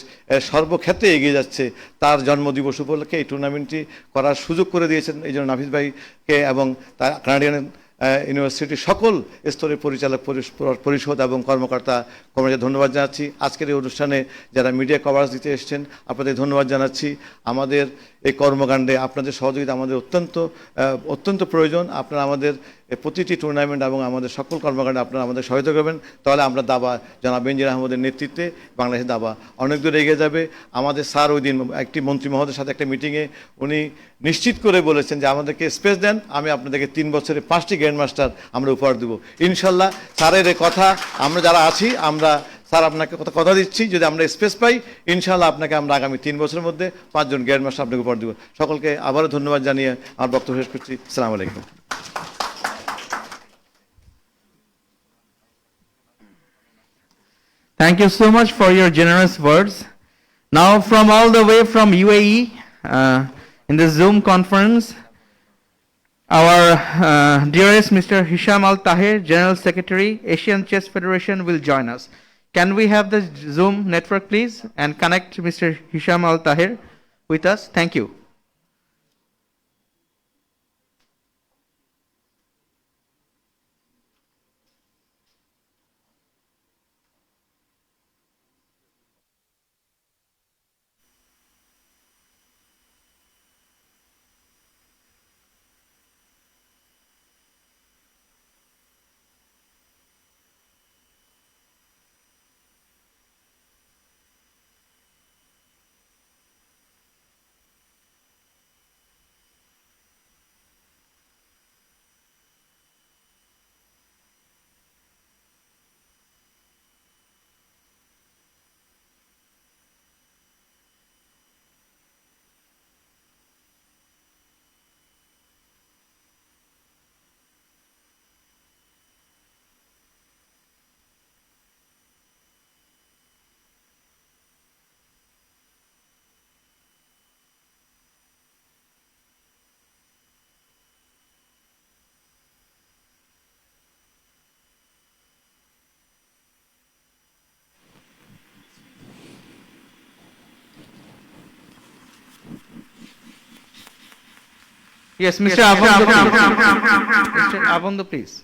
Speaker 6: সর্বক্ষেত্রে এগিয়ে যাচ্ছে, তার জন্মদিবস উপলক্ষে এই টুর্নামেন্টটি করার সুযোগ করে দিয়েছেন। এই জন্য নাফিস ভাইকে এবং তার কানাডিয়ান ইউনিভার্সিটির সকল স্তরের পরিচালক পরিষদ এবং কর্মকর্তা কর্মচারী ধন্যবাদ জানাচ্ছি। আজকের এই অনুষ্ঠানে যারা মিডিয়া কভারেজ দিতে এসেছেন আপনাদের ধন্যবাদ জানাচ্ছি। আমাদের এই কর্মকাণ্ডে আপনাদের সহযোগিতা আমাদের অত্যন্ত প্রয়োজন। আপনারা আমাদের প্রতিটি টুর্নামেন্ট এবং আমাদের সকল কর্মকাণ্ডে আপনারা আমাদের সহায়তা করবেন, তাহলে আমরা দাবা জনাব বেনজির আহমদের নেতৃত্বে বাংলাদেশের দাবা অনেক দূর এগিয়ে যাবে। আমাদের স্যার ওই দিন একটি মন্ত্রী মহোদয়ের সাথে একটা মিটিংয়ে উনি নিশ্চিত করে বলেছেন যে আমাদেরকে স্পেস দেন, আমি আপনাদেরকে 3 বছরে 5টি গ্র্যান্ড মাস্টার আমরা উপহার দেবো ইনশাল্লাহ। স্যারের এই কথা আমরা যারা আছি, আমরা স্যার আপনাকে কথা দিচ্ছি, যদি আমরা স্পেস পাই ইনশাল্লাহ আপনাকে আমরা আগামী 3 বছরের মধ্যে 5 জন গ্র্যান্ড মাস্টার আপনাকে উপহার দেবো। সকলকে আবারও ধন্যবাদ জানিয়ে আমার বক্তব্য শেষ করছি। আসসালামু আলাইকুম।
Speaker 3: Thank you so much for your generous words. Now, from all the way from UAE, in the Zoom conference, our dearest Mr. Hisham Al Tahir, General Secretary, Asian Chess Federation, will join us. Can we have the Zoom network, please, and connect Mr. Hisham Al Tahir with us? Thank you. Yes, Mr. Abondo, Mr. Abondo, please.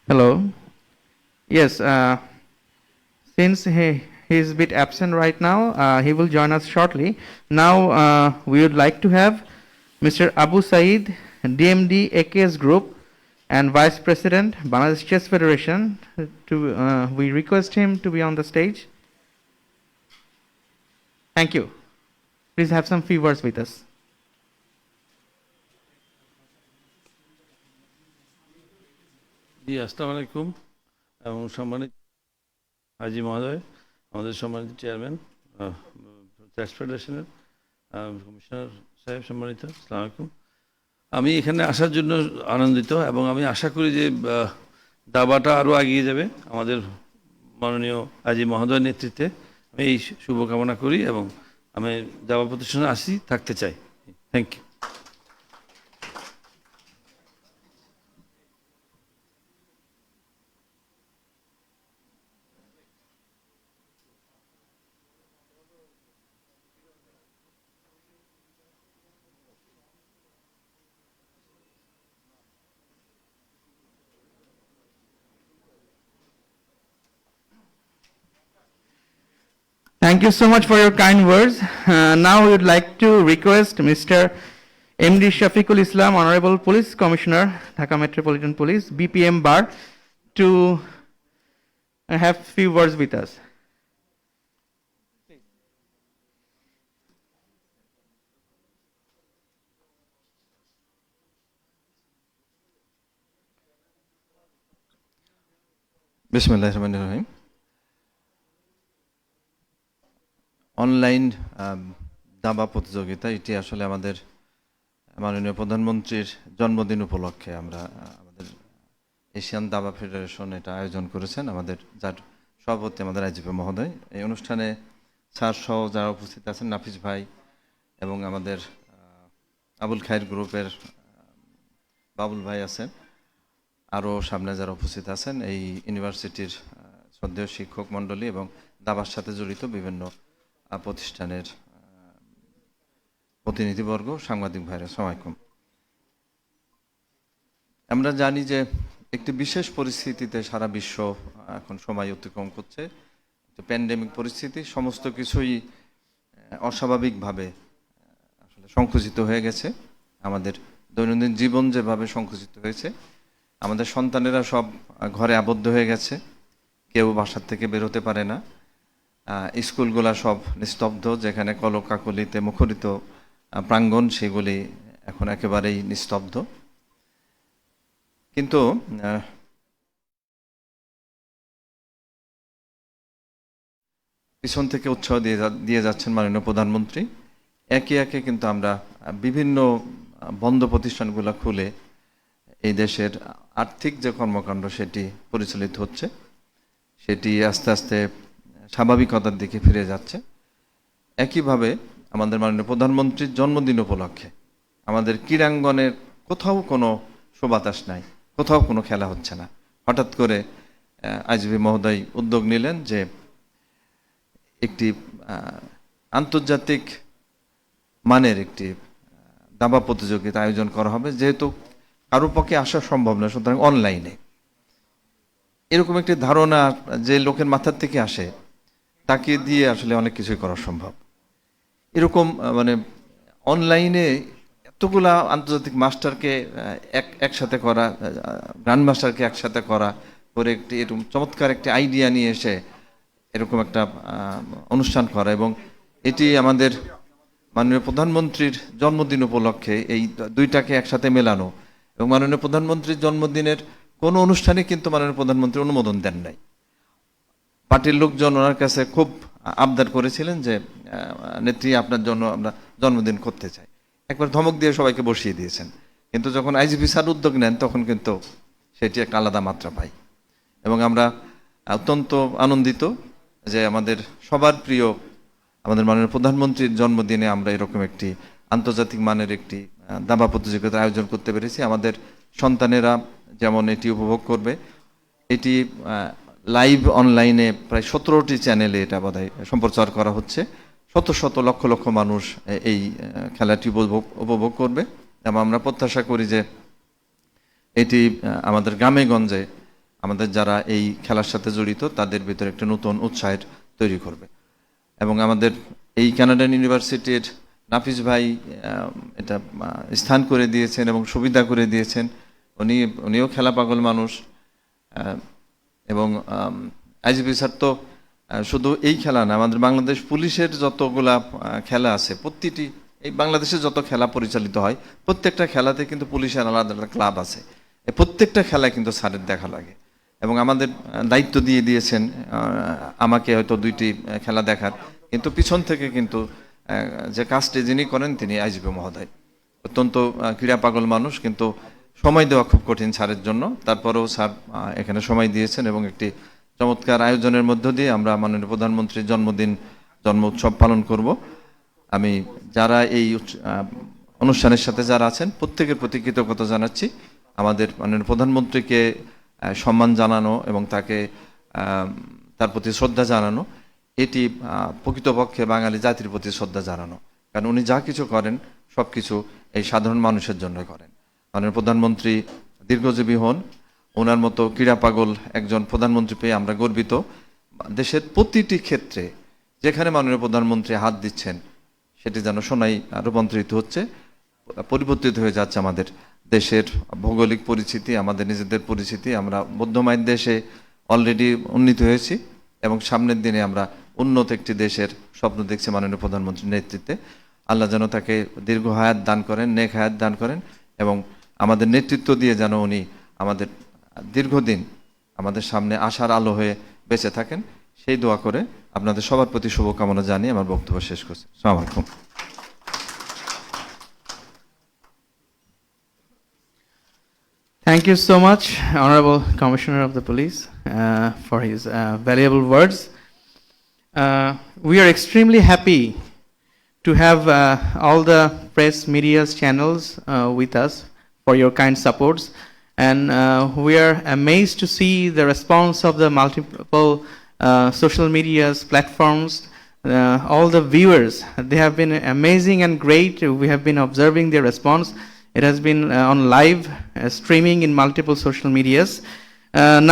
Speaker 3: Hello. Yes, since he is a bit absent right now, he will join us shortly. Now, we would like to have Mr. Abu Said, DMD AKS Group and Vice President, Bangladesh Chess Federation. We request him to be on the stage. Thank you. Please have some few words with us.
Speaker 7: জি আসসালামু আলাইকুম এবং সম্মানিত হাজি মহোদয়, আমাদের সম্মানিত chairman chess ফেডারেশনের commissioner সাহেব, সম্মানিত আসসালামু আলাইকুম। আমি এখানে আসার জন্য আনন্দিত এবং আমি আশা করি যে দাবাটা আরও এগিয়ে যাবে আমাদের মাননীয় হাজি মহোদয়ের নেতৃত্বে। আমি এই শুভকামনা করি এবং আমি দাবা প্রতিষ্ঠানে আসি, থাকতে চাই। Thank you.
Speaker 3: Thank you so much for your kind words. Now we would like to request Mr. MD Shafiqul Islam, Honorable Police Commissioner, Dhaka Metropolitan Police, BPM Bar, to have few words with us.
Speaker 8: বিসমিল্লাহির রহমানির রহিম। Online দাবা প্রতিযোগিতা, এটি আসলে আমাদের মাননীয় প্রধানমন্ত্রীর জন্মদিন উপলক্ষে আমরা আমাদের এশিয়ান দাবা ফেডারেশন এটা আয়োজন করেছেন, আমাদের যার সভাপতি আমাদের আইজিপি মহোদয়। এই অনুষ্ঠানে স্যার সহ যারা উপস্থিত আছেন, নাফিস ভাই এবং আমাদের আবুল খায়ের গ্রুপের বাবুল ভাই আছেন, আরও সামনে যারা উপস্থিত আছেন, এই ইউনিভার্সিটির শ্রদ্ধেয় শিক্ষক মণ্ডলী এবং দাবার সাথে জড়িত বিভিন্ন প্রতিষ্ঠানের প্রতিনিধিবর্গ, সাংবাদিক ভাইরা, আসসালামু আলাইকুম। আমরা জানি যে একটি বিশেষ পরিস্থিতিতে সারা বিশ্ব এখন সময় অতিক্রম করছে, প্যান্ডেমিক পরিস্থিতি, সমস্ত কিছুই অস্বাভাবিকভাবে আসলে সংকুচিত হয়ে গেছে। আমাদের দৈনন্দিন জীবন যেভাবে সংকুচিত হয়েছে, আমাদের সন্তানেরা সব ঘরে আবদ্ধ হয়ে গেছে, কেউ বাসার থেকে বেরোতে পারে না, স্কুলগুলা সব নিস্তব্ধ, যেখানে কলকাকলিতে মুখরিত প্রাঙ্গণ সেগুলি এখন একেবারেই নিস্তব্ধ। কিন্তু পিছন থেকে উৎসাহ দিয়ে যাচ্ছেন মাননীয় প্রধানমন্ত্রী। একে একে কিন্তু আমরা বিভিন্ন বন্ধ প্রতিষ্ঠানগুলো খুলে এই দেশের আর্থিক যে কর্মকাণ্ড সেটি পরিচালিত হচ্ছে, সেটি আস্তে আস্তে স্বাভাবিকতার দিকে ফিরে যাচ্ছে। একইভাবে আমাদের মাননীয় প্রধানমন্ত্রীর জন্মদিন উপলক্ষে আমাদের ক্রীড়াঙ্গনের কোথাও কোনো শোভাতাস নাই, কোথাও কোনো খেলা হচ্ছে না। হঠাৎ করে আইজিপি মহোদয় উদ্যোগ নিলেন যে একটি আন্তর্জাতিক মানের একটি দাবা প্রতিযোগিতা আয়োজন করা হবে, যেহেতু কারোর পক্ষে আসা সম্ভব না, সুতরাং অনলাইনে। এরকম একটি ধারণা যে লোকের মাথার থেকে আসে, তাকে দিয়ে আসলে অনেক কিছুই করা সম্ভব। এরকম মানে অনলাইনে এতগুলা আন্তর্জাতিক মাস্টারকে একসাথে করা, গ্র্যান্ড মাস্টারকে একসাথে করা করে একটি এরকম চমৎকার একটি আইডিয়া নিয়ে এসে এরকম একটা অনুষ্ঠান করা, এবং এটি আমাদের মাননীয় প্রধানমন্ত্রীর জন্মদিন উপলক্ষে এই দুইটাকে একসাথে মেলানো। এবং মাননীয় প্রধানমন্ত্রীর জন্মদিনের কোনো অনুষ্ঠানে কিন্তু মাননীয় প্রধানমন্ত্রী অনুমোদন দেন নাই। পার্টির লোকজন ওনার কাছে খুব আবদার করেছিলেন যে নেত্রী, আপনার জন্য আমরা জন্মদিন করতে চাই। একবার ধমক দিয়ে সবাইকে বসিয়ে দিয়েছেন, কিন্তু যখন আইজিপি স্যার উদ্যোগ নেন তখন কিন্তু সেটি একটা আলাদা মাত্রা পায়। এবং আমরা অত্যন্ত আনন্দিত যে আমাদের সবার প্রিয় আমাদের মাননীয় প্রধানমন্ত্রীর জন্মদিনে আমরা এরকম একটি আন্তর্জাতিক মানের একটি দাবা প্রতিযোগিতার আয়োজন করতে পেরেছি। আমাদের সন্তানেরা যেমন এটি উপভোগ করবে, এটি লাইভ অনলাইনে প্রায় 17টি চ্যানেলে এটা বোধহয় সম্প্রচার করা হচ্ছে। শত শত লক্ষ লক্ষ মানুষ এই খেলাটি উপভোগ করবে এবং আমরা প্রত্যাশা করি যে এটি আমাদের গ্রামে গঞ্জে আমাদের যারা এই খেলার সাথে জড়িত তাদের ভিতরে একটা নতুন উৎসাহের তৈরি করবে। এবং আমাদের এই কানাডিয়ান ইউনিভার্সিটির নাফিস ভাই এটা স্থান করে দিয়েছেন এবং সুবিধা করে দিয়েছেন। উনিও খেলা পাগল মানুষ। এবং আইজিপি স্যার তো শুধু এই খেলা না, আমাদের বাংলাদেশ পুলিশের যতগুলা খেলা আছে প্রতিটি, এই বাংলাদেশে যত খেলা পরিচালিত হয় প্রত্যেকটা খেলাতে কিন্তু পুলিশের আলাদা আলাদা ক্লাব আছে। এই প্রত্যেকটা খেলায় কিন্তু স্যারের দেখা লাগে এবং আমাদের দায়িত্ব দিয়ে দিয়েছেন আমাকে হয়তো 2টি খেলা দেখার, কিন্তু পিছন থেকে কিন্তু যে কাজটি যিনি করেন তিনি আইজিপি মহোদয়। অত্যন্ত ক্রীড়া পাগল মানুষ, কিন্তু সময় দেওয়া খুব কঠিন স্যারের জন্য। তারপরেও স্যার এখানে সময় দিয়েছেন এবং একটি চমৎকার আয়োজনের মধ্য দিয়ে আমরা মাননীয় প্রধানমন্ত্রীর জন্ম উৎসব পালন করব। আমি যারা এই অনুষ্ঠানের সাথে যারা আছেন প্রত্যেকের প্রতি কৃতজ্ঞতা জানাচ্ছি। আমাদের মাননীয় প্রধানমন্ত্রীকে সম্মান জানানো এবং তাকে তার প্রতি শ্রদ্ধা জানানো, এটি প্রকৃতপক্ষে বাঙালি জাতির প্রতি শ্রদ্ধা জানানো। কারণ উনি যা কিছু করেন সব কিছু এই সাধারণ মানুষের জন্য করেন। মাননীয় প্রধানমন্ত্রী দীর্ঘজীবী হন, ওনার মতো ক্রীড়া পাগল একজন প্রধানমন্ত্রী পেয়ে আমরা গর্বিত। দেশের প্রতিটি ক্ষেত্রে যেখানে মাননীয় প্রধানমন্ত্রী হাত দিচ্ছেন সেটি যেন সোনায় রূপান্তরিত হচ্ছে, পরিবর্তিত হয়ে যাচ্ছে আমাদের দেশের ভৌগোলিক পরিস্থিতি, আমাদের নিজেদের পরিস্থিতি। আমরা মধ্যমায়ের দেশে অলরেডি উন্নীত হয়েছি এবং সামনের দিনে আমরা উন্নত একটি দেশের স্বপ্ন দেখছি মাননীয় প্রধানমন্ত্রীর নেতৃত্বে। আল্লাহ যেন তাকে দীর্ঘ হায়াত দান করেন, নেক হায়াত দান করেন এবং আমাদের নেতৃত্ব দিয়ে যেন উনি আমাদের দীর্ঘদিন আমাদের সামনে আশার আলো হয়ে বেঁচে থাকেন, সেই দোয়া করে আপনাদের সবার প্রতি শুভকামনা জানিয়ে আমার বক্তব্য শেষ করছি। আসসালামু আলাইকুম।
Speaker 3: Thank you so much, Honorable Commissioner of the Police, for his valuable words. We are extremely happy to have all the press media's channels with us for your kind supports, and we are amazed to see the response of the multiple social media's platforms. All the viewers, they have been amazing and great. We have been observing their response. It has been on live streaming in multiple social medias.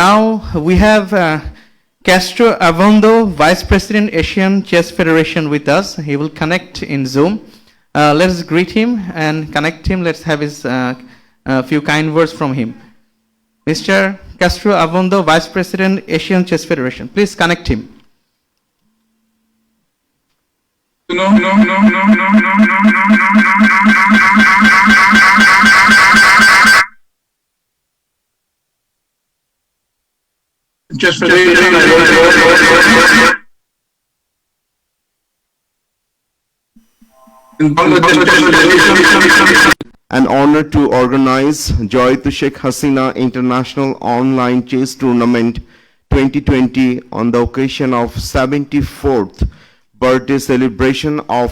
Speaker 3: Now we have Castro Abondo, Vice President, Asian Chess Federation, with us. He will connect in Zoom. Let's greet him and connect him. Let's have his few kind words from him. Mr. Castro Abondo, Vice President, Asian Chess Federation. Please connect him.
Speaker 9: Just for an honor to organize Joy to Sheikh Hasina International Online Chess Tournament 2020 on the occasion of 74th birthday celebration of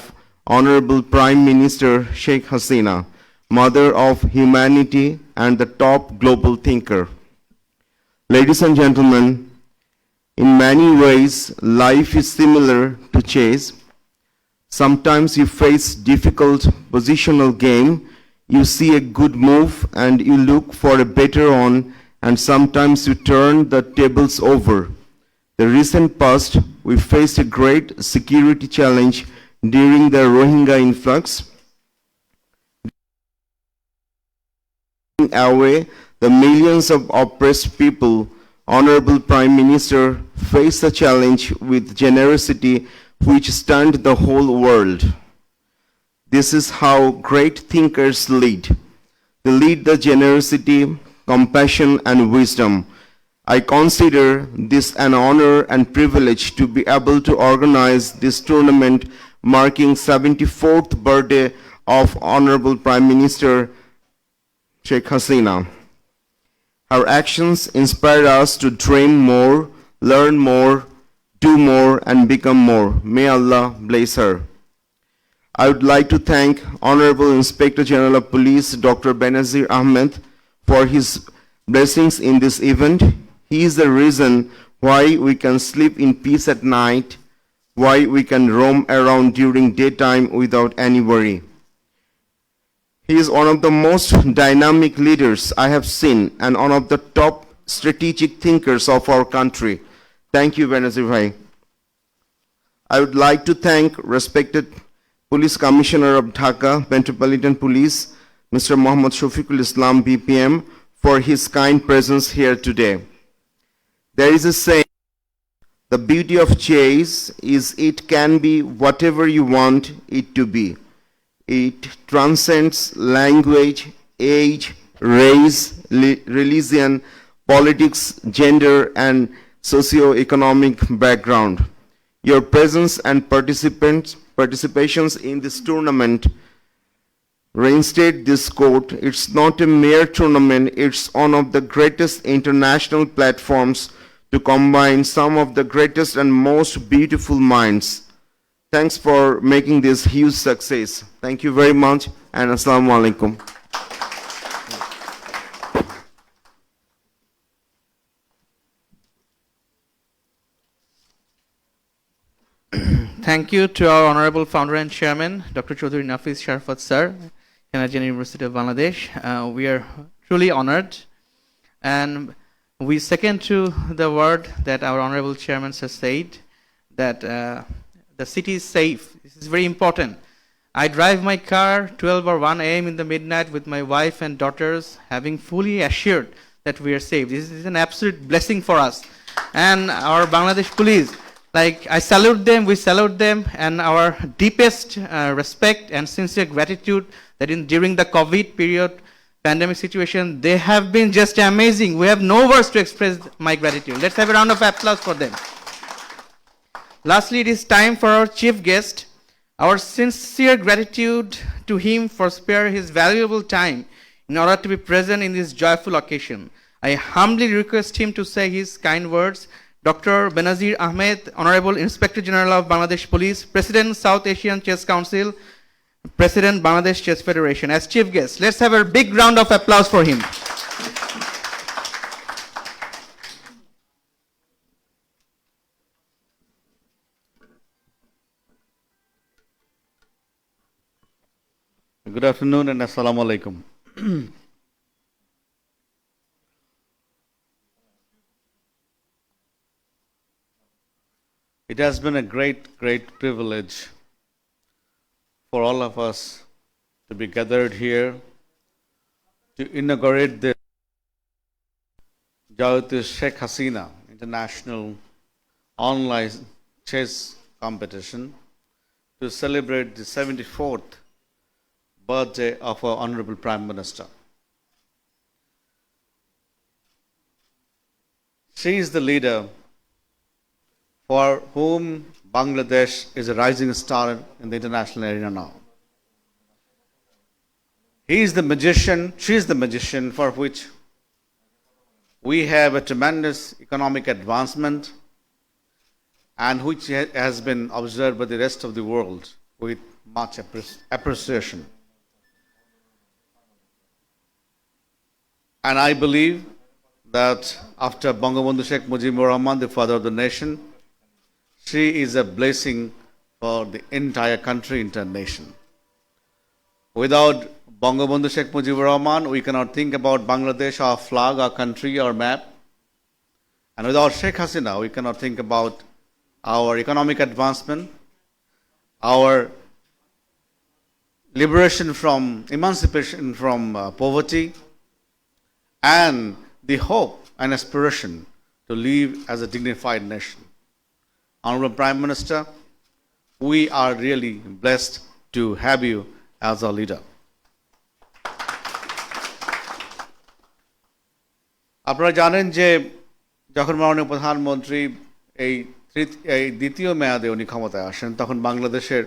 Speaker 9: Honorable Prime Minister Sheikh Hasina, Mother of Humanity and the top global thinker. Ladies and gentlemen, in many ways, life is similar to chess. Sometimes you face difficult positional game, you see a good move and you look for a better one, and sometimes you turn the tables over. The recent past, we faced a great security challenge during the Rohingya influx, away the millions of oppressed people. Honorable Prime Minister faced the challenge with generosity which stunned the whole world. This is how great thinkers lead. They lead the generosity, compassion, and wisdom. I consider this an honor and privilege to be able to organize this tournament marking 74th birthday of Honorable Prime Minister Sheikh Hasina. Her actions inspire us to dream more, learn more, do more, and become more. May Allah bless her. I would like to thank Honorable Inspector General of Police, Dr. Benazir Ahmed, for his blessings in this event. He is the reason why we can sleep in peace at night, why we can roam around during daytime without any worry. He is one of the most dynamic leaders I have seen and one of the top strategic thinkers of our country. Thank you, Benazir Bhai. I would like to thank respected Police Commissioner of Dhaka Metropolitan Police, Mr. Muhammad Shafiqul Islam, BPM, for his kind presence here today. There is a saying, the beauty of chase is it can be whatever you want it to be. It transcends language, age, race, religion, politics, gender, and socio-economic background. Your presence and participations in this tournament reinstate this court. It's not a mere tournament, it's one of the greatest international platforms to combine some of the greatest and most beautiful minds. Thanks for making this huge success. Thank you very much, and Assalamu alaikum.
Speaker 3: Thank you to our Honorable Founder and Chairman, Dr. Chaudhry Nafiz Sharafat Sir, Canadian University of Bangladesh. We are truly honored, and we second to the word that our Honorable Chairman has said, that the city is safe. This is very important. I drive my car 12 or 1 a.m. in the midnight with my wife and daughters, having fully assured that we are safe. This is an absolute blessing for us. And our Bangladesh police, like, I salute them, we salute them, and our deepest respect and sincere gratitude that during the COVID period, pandemic situation, they have been just amazing. We have no words to express my gratitude. Let's have a round of applause for them. Lastly, it is time for our chief guest. Our sincere gratitude to him for sparing his valuable time in order to be present in this joyful occasion. I humbly request him to say his kind words. Dr. Benazir Ahmed, Honorable Inspector General of Bangladesh Police, President, South Asian Chess Council, President, Bangladesh Chess Federation, as chief guest. Let's have a big round of applause for him.
Speaker 10: Good afternoon and Assalamu alaikum. It has been a great privilege for all of us to be gathered here to inaugurate the Jayatu Sheikh Hasina International Online Chess Competition to celebrate the 74th birthday of our Honorable Prime Minister. She is the leader for whom Bangladesh is a rising star in the international arena now. He is the magician, she is the magician for which we have a tremendous economic advancement and which has been observed by the rest of the world with much appreciation. And I believe that after Bangabandhu Sheikh Mujibur Rahman, the father of the nation, she is a blessing for the entire country, entire nation. Without Bangabandhu Sheikh Mujibur Rahman, we cannot think about Bangladesh, our flag, our country, our map. And without Sheikh Hasina, we cannot think about our economic advancement, our liberation from, emancipation from poverty, and the hope and aspiration to live as a dignified nation. Honorable Prime Minister, we are really blessed to have you as our leader. আপনারা জানেন যে যখন মাননীয় প্রধানমন্ত্রী এই দ্বিতীয় মেয়াদে উনি ক্ষমতায় আসেন তখন বাংলাদেশের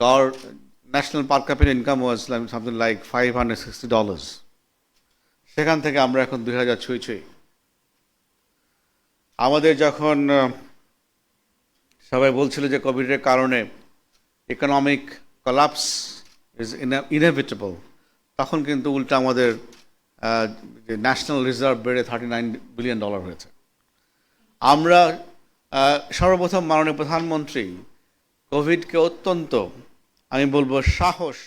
Speaker 10: গড় national per capital income was something like $560 সেখান থেকে আমরা এখন 2000 ছুঁই আমাদের যখন সবাই বলছিল যে কোভিডের কারণে ইকোনমিক কলাপস ইজ ইনএভিটেবল, তখন কিন্তু উল্টা আমাদের ন্যাশনাল রিজার্ভ বেড়ে $39 বিলিয়ন হয়েছে। আমরা সর্বপ্রথম মাননীয় প্রধানমন্ত্রী কোভিডকে অত্যন্ত, আমি বলবো, সাহস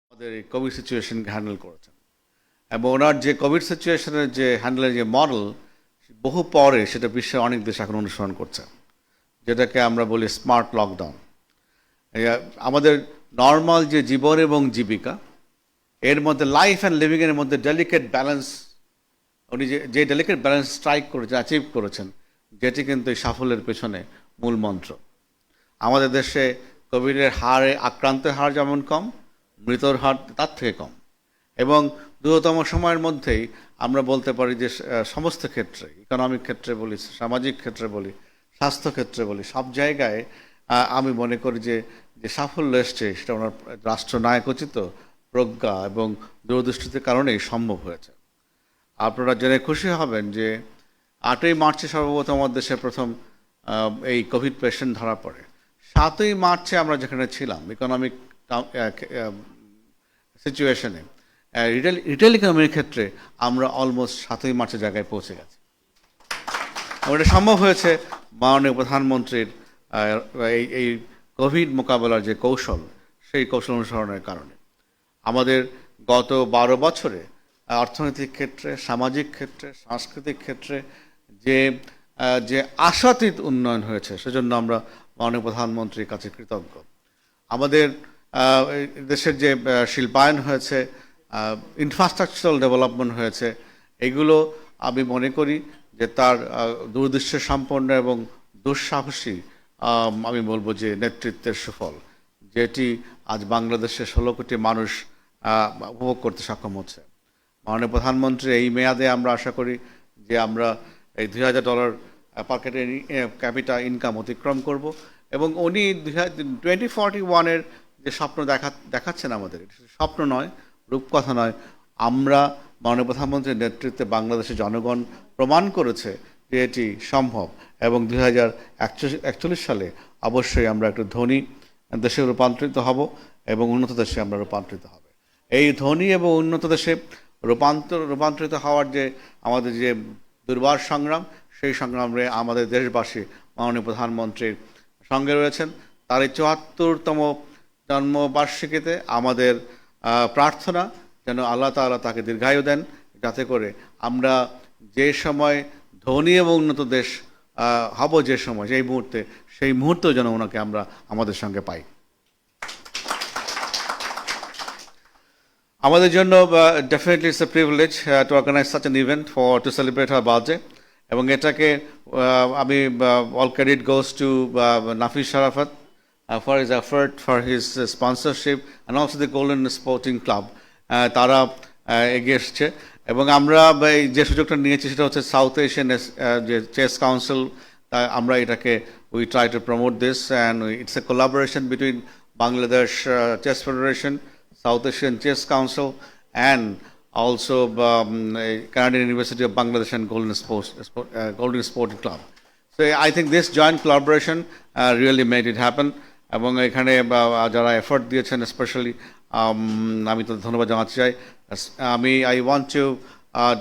Speaker 10: আমাদের এই কোভিড সিচুয়েশনকে হ্যান্ডেল করেছেন, এবং ওনার যে কোভিড সিচুয়েশনের যে হ্যান্ডেলের যে মডেল, বহু পরে সেটা বিশ্বের অনেক দেশ এখন অনুসরণ করছে, যেটাকে আমরা বলি স্মার্ট লকডাউন। আমাদের নর্মাল যে জীবন এবং জীবিকা, এর মধ্যে লাইফ অ্যান্ড লিভিংয়ের মধ্যে ডেলিকেট ব্যালেন্স, উনি যে ডেলিকেট ব্যালেন্স স্ট্রাইক করেছেন, অ্যাচিভ করেছেন, যেটি কিন্তু এই সাফল্যের পেছনে মূল মন্ত্র। আমাদের দেশে কোভিডের হারে, আক্রান্তের হার যেমন কম, মৃত্যুর হার তার থেকে কম, এবং দ্রুততম সময়ের মধ্যেই আমরা বলতে পারি যে সমস্ত ক্ষেত্রে, ইকোনমিক ক্ষেত্রে বলি, সামাজিক ক্ষেত্রে বলি, স্বাস্থ্য ক্ষেত্রে বলি, সব জায়গায় আমি মনে করি যে সাফল্য এসছে সেটা ওনার রাষ্ট্রনায়কোচিত প্রজ্ঞা এবং দূরদৃষ্টির কারণেই সম্ভব হয়েছে। আপনারা জেনে খুশি হবেন যে 8ই মার্চে সর্বপ্রথম আমাদের দেশে প্রথম এই কোভিড পেশেন্ট ধরা পড়ে। 7ই মার্চে আমরা যেখানে ছিলাম ইকোনমিক সিচুয়েশনে, রিটেল ইকোনমির ক্ষেত্রে আমরা অলমোস্ট 7ই মার্চের জায়গায় পৌঁছে গেছি। এটা সম্ভব হয়েছে মাননীয় প্রধানমন্ত্রীর এই কোভিড মোকাবেলার যে কৌশল, সেই কৌশল অনুসরণের কারণে। আমাদের গত 12 বছরে অর্থনৈতিক ক্ষেত্রে, সামাজিক ক্ষেত্রে, সাংস্কৃতিক ক্ষেত্রে যে আশাতীত উন্নয়ন হয়েছে, সেজন্য আমরা মাননীয় প্রধানমন্ত্রীর কাছে কৃতজ্ঞ। আমাদের দেশের যে শিল্পায়ন হয়েছে, ইনফ্রাস্ট্রাকচারাল ডেভেলপমেন্ট হয়েছে, এগুলো আমি মনে করি যে তার দূরদৃষ্টি সম্পন্ন এবং দুঃসাহসী, আমি বলবো যে নেতৃত্বের সুফল, যেটি আজ বাংলাদেশের 16 কোটি মানুষ উপভোগ করতে সক্ষম হচ্ছে। মাননীয় প্রধানমন্ত্রী এই মেয়াদে আমরা আশা করি যে আমরা এই $2,000 পার ক্যাপিটা ইনকাম অতিক্রম করব, এবং উনি 2041-এর যে স্বপ্ন দেখাচ্ছেন আমাদের, স্বপ্ন নয়, রূপকথা নয়, আমরা মাননীয় প্রধানমন্ত্রীর নেতৃত্বে বাংলাদেশের জনগণ প্রমাণ করেছে যে এটি সম্ভব, এবং 2041 সালে অবশ্যই আমরা একটু ধনী দেশে রূপান্তরিত হব এবং উন্নত দেশে আমরা রূপান্তরিত হবে। এই ধনী এবং উন্নত দেশে রূপান্তরিত হওয়ার যে আমাদের যে দুর্বার সংগ্রাম, সেই সংগ্রামে আমাদের দেশবাসী মাননীয় প্রধানমন্ত্রীর সঙ্গে রয়েছেন। তার এই 74তম জন্মবার্ষিকীতে আমাদের প্রার্থনা যেন আল্লাহ তাআলা তাকে দীর্ঘায়ু দেন, যাতে করে আমরা যে সময় ধনী এবং উন্নত দেশ হব, যে সময়, সেই মুহূর্তেও যেন ওনাকে আমরা আমাদের সঙ্গে পাই। আমাদের জন্য definitely it's a privilege to organise such an event to celebrate her birthday, এবং এটাকে আমি all credit goes to Nafis Sharafat for his effort, for his sponsorship, and also the Golden Sporting Club. তারা এগিয়ে এসছে, এবং আমরা যে সুযোগটা নিয়েছি সেটা হচ্ছে সাউথ এশিয়ান যে চেস কাউন্সিল, আমরা এটাকে we try to promote this, and it's a collaboration between Bangladesh Chess Federation, South Asian Chess Council, and also Canadian University of Bangladesh and Golden Sporting Club. So I think this joint collaboration really made it happen, এবং এখানে যারা effort দিয়েছেন specially আমি তো ধন্যবাদ জানাতে চাই। I want to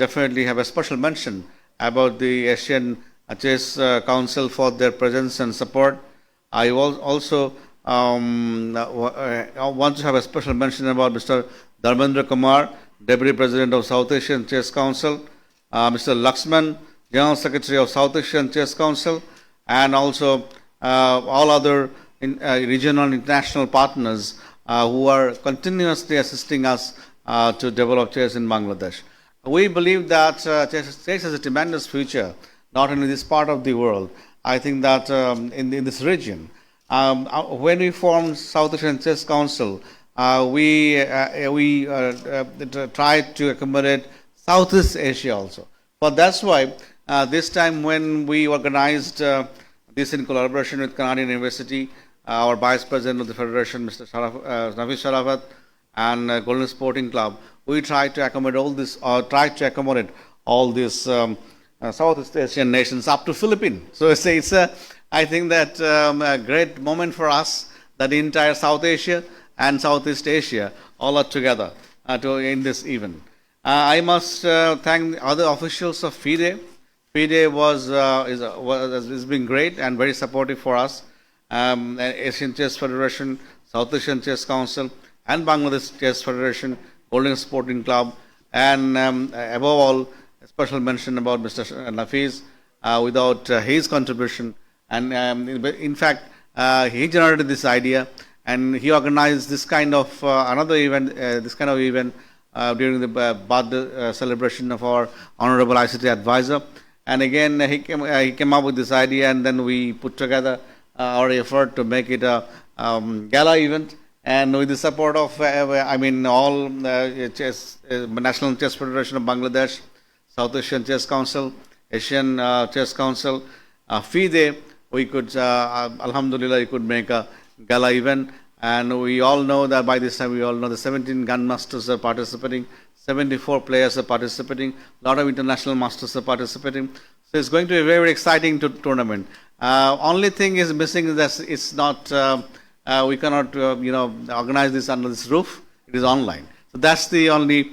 Speaker 10: definitely have a special mention about the Asian Chess Council for their presence and support. I also want to have a special mention about Mr. Dharmendra Kumar, Deputy President of South Asian Chess Council, Mr. Laxman, General Secretary of South Asian Chess Council, and also all other regional and international partners who are continuously assisting us to develop chess in Bangladesh. We believe that chess has a tremendous future, not only in this part of the world. I think that in this region, when we formed South Asian Chess Council, we tried to accommodate Southeast Asia also. But that's why this time when we organized this in collaboration with Canadian University, our Vice President of the Federation, Mr. Nafiz Sharafat, and Golden Sporting Club, we tried to accommodate all these Southeast Asian nations up to Philippines. So it's a, I think that a great moment for us that the entire South Asia and Southeast Asia all are together in this event. I must thank the other officials of FIDE. FIDE has been great and very supportive for us. Asian Chess Federation, South Asian Chess Council, and Bangladesh Chess Federation, Golden Sporting Club, and above all, a special mention about Mr. Nafiz. Without his contribution, and in fact, he generated this idea, and he organized this kind of another event, during the birthday celebration of our honorable ICT advisor. And again, he came up with this idea, and then we put together our effort to make it a gala event. And with the support of, all National Chess Federation of Bangladesh, South Asian Chess Council, Asian Chess Council, FIDE, we could, alhamdulillah, we could make a gala event. And we all know that by this time, we all know the 17 grandmasters are participating, 74 players are participating, a lot of international masters are participating. So it's going to be a very, very exciting tournament. Only thing is missing is that it's not, we cannot, organize this under this roof. It is online. So that's the only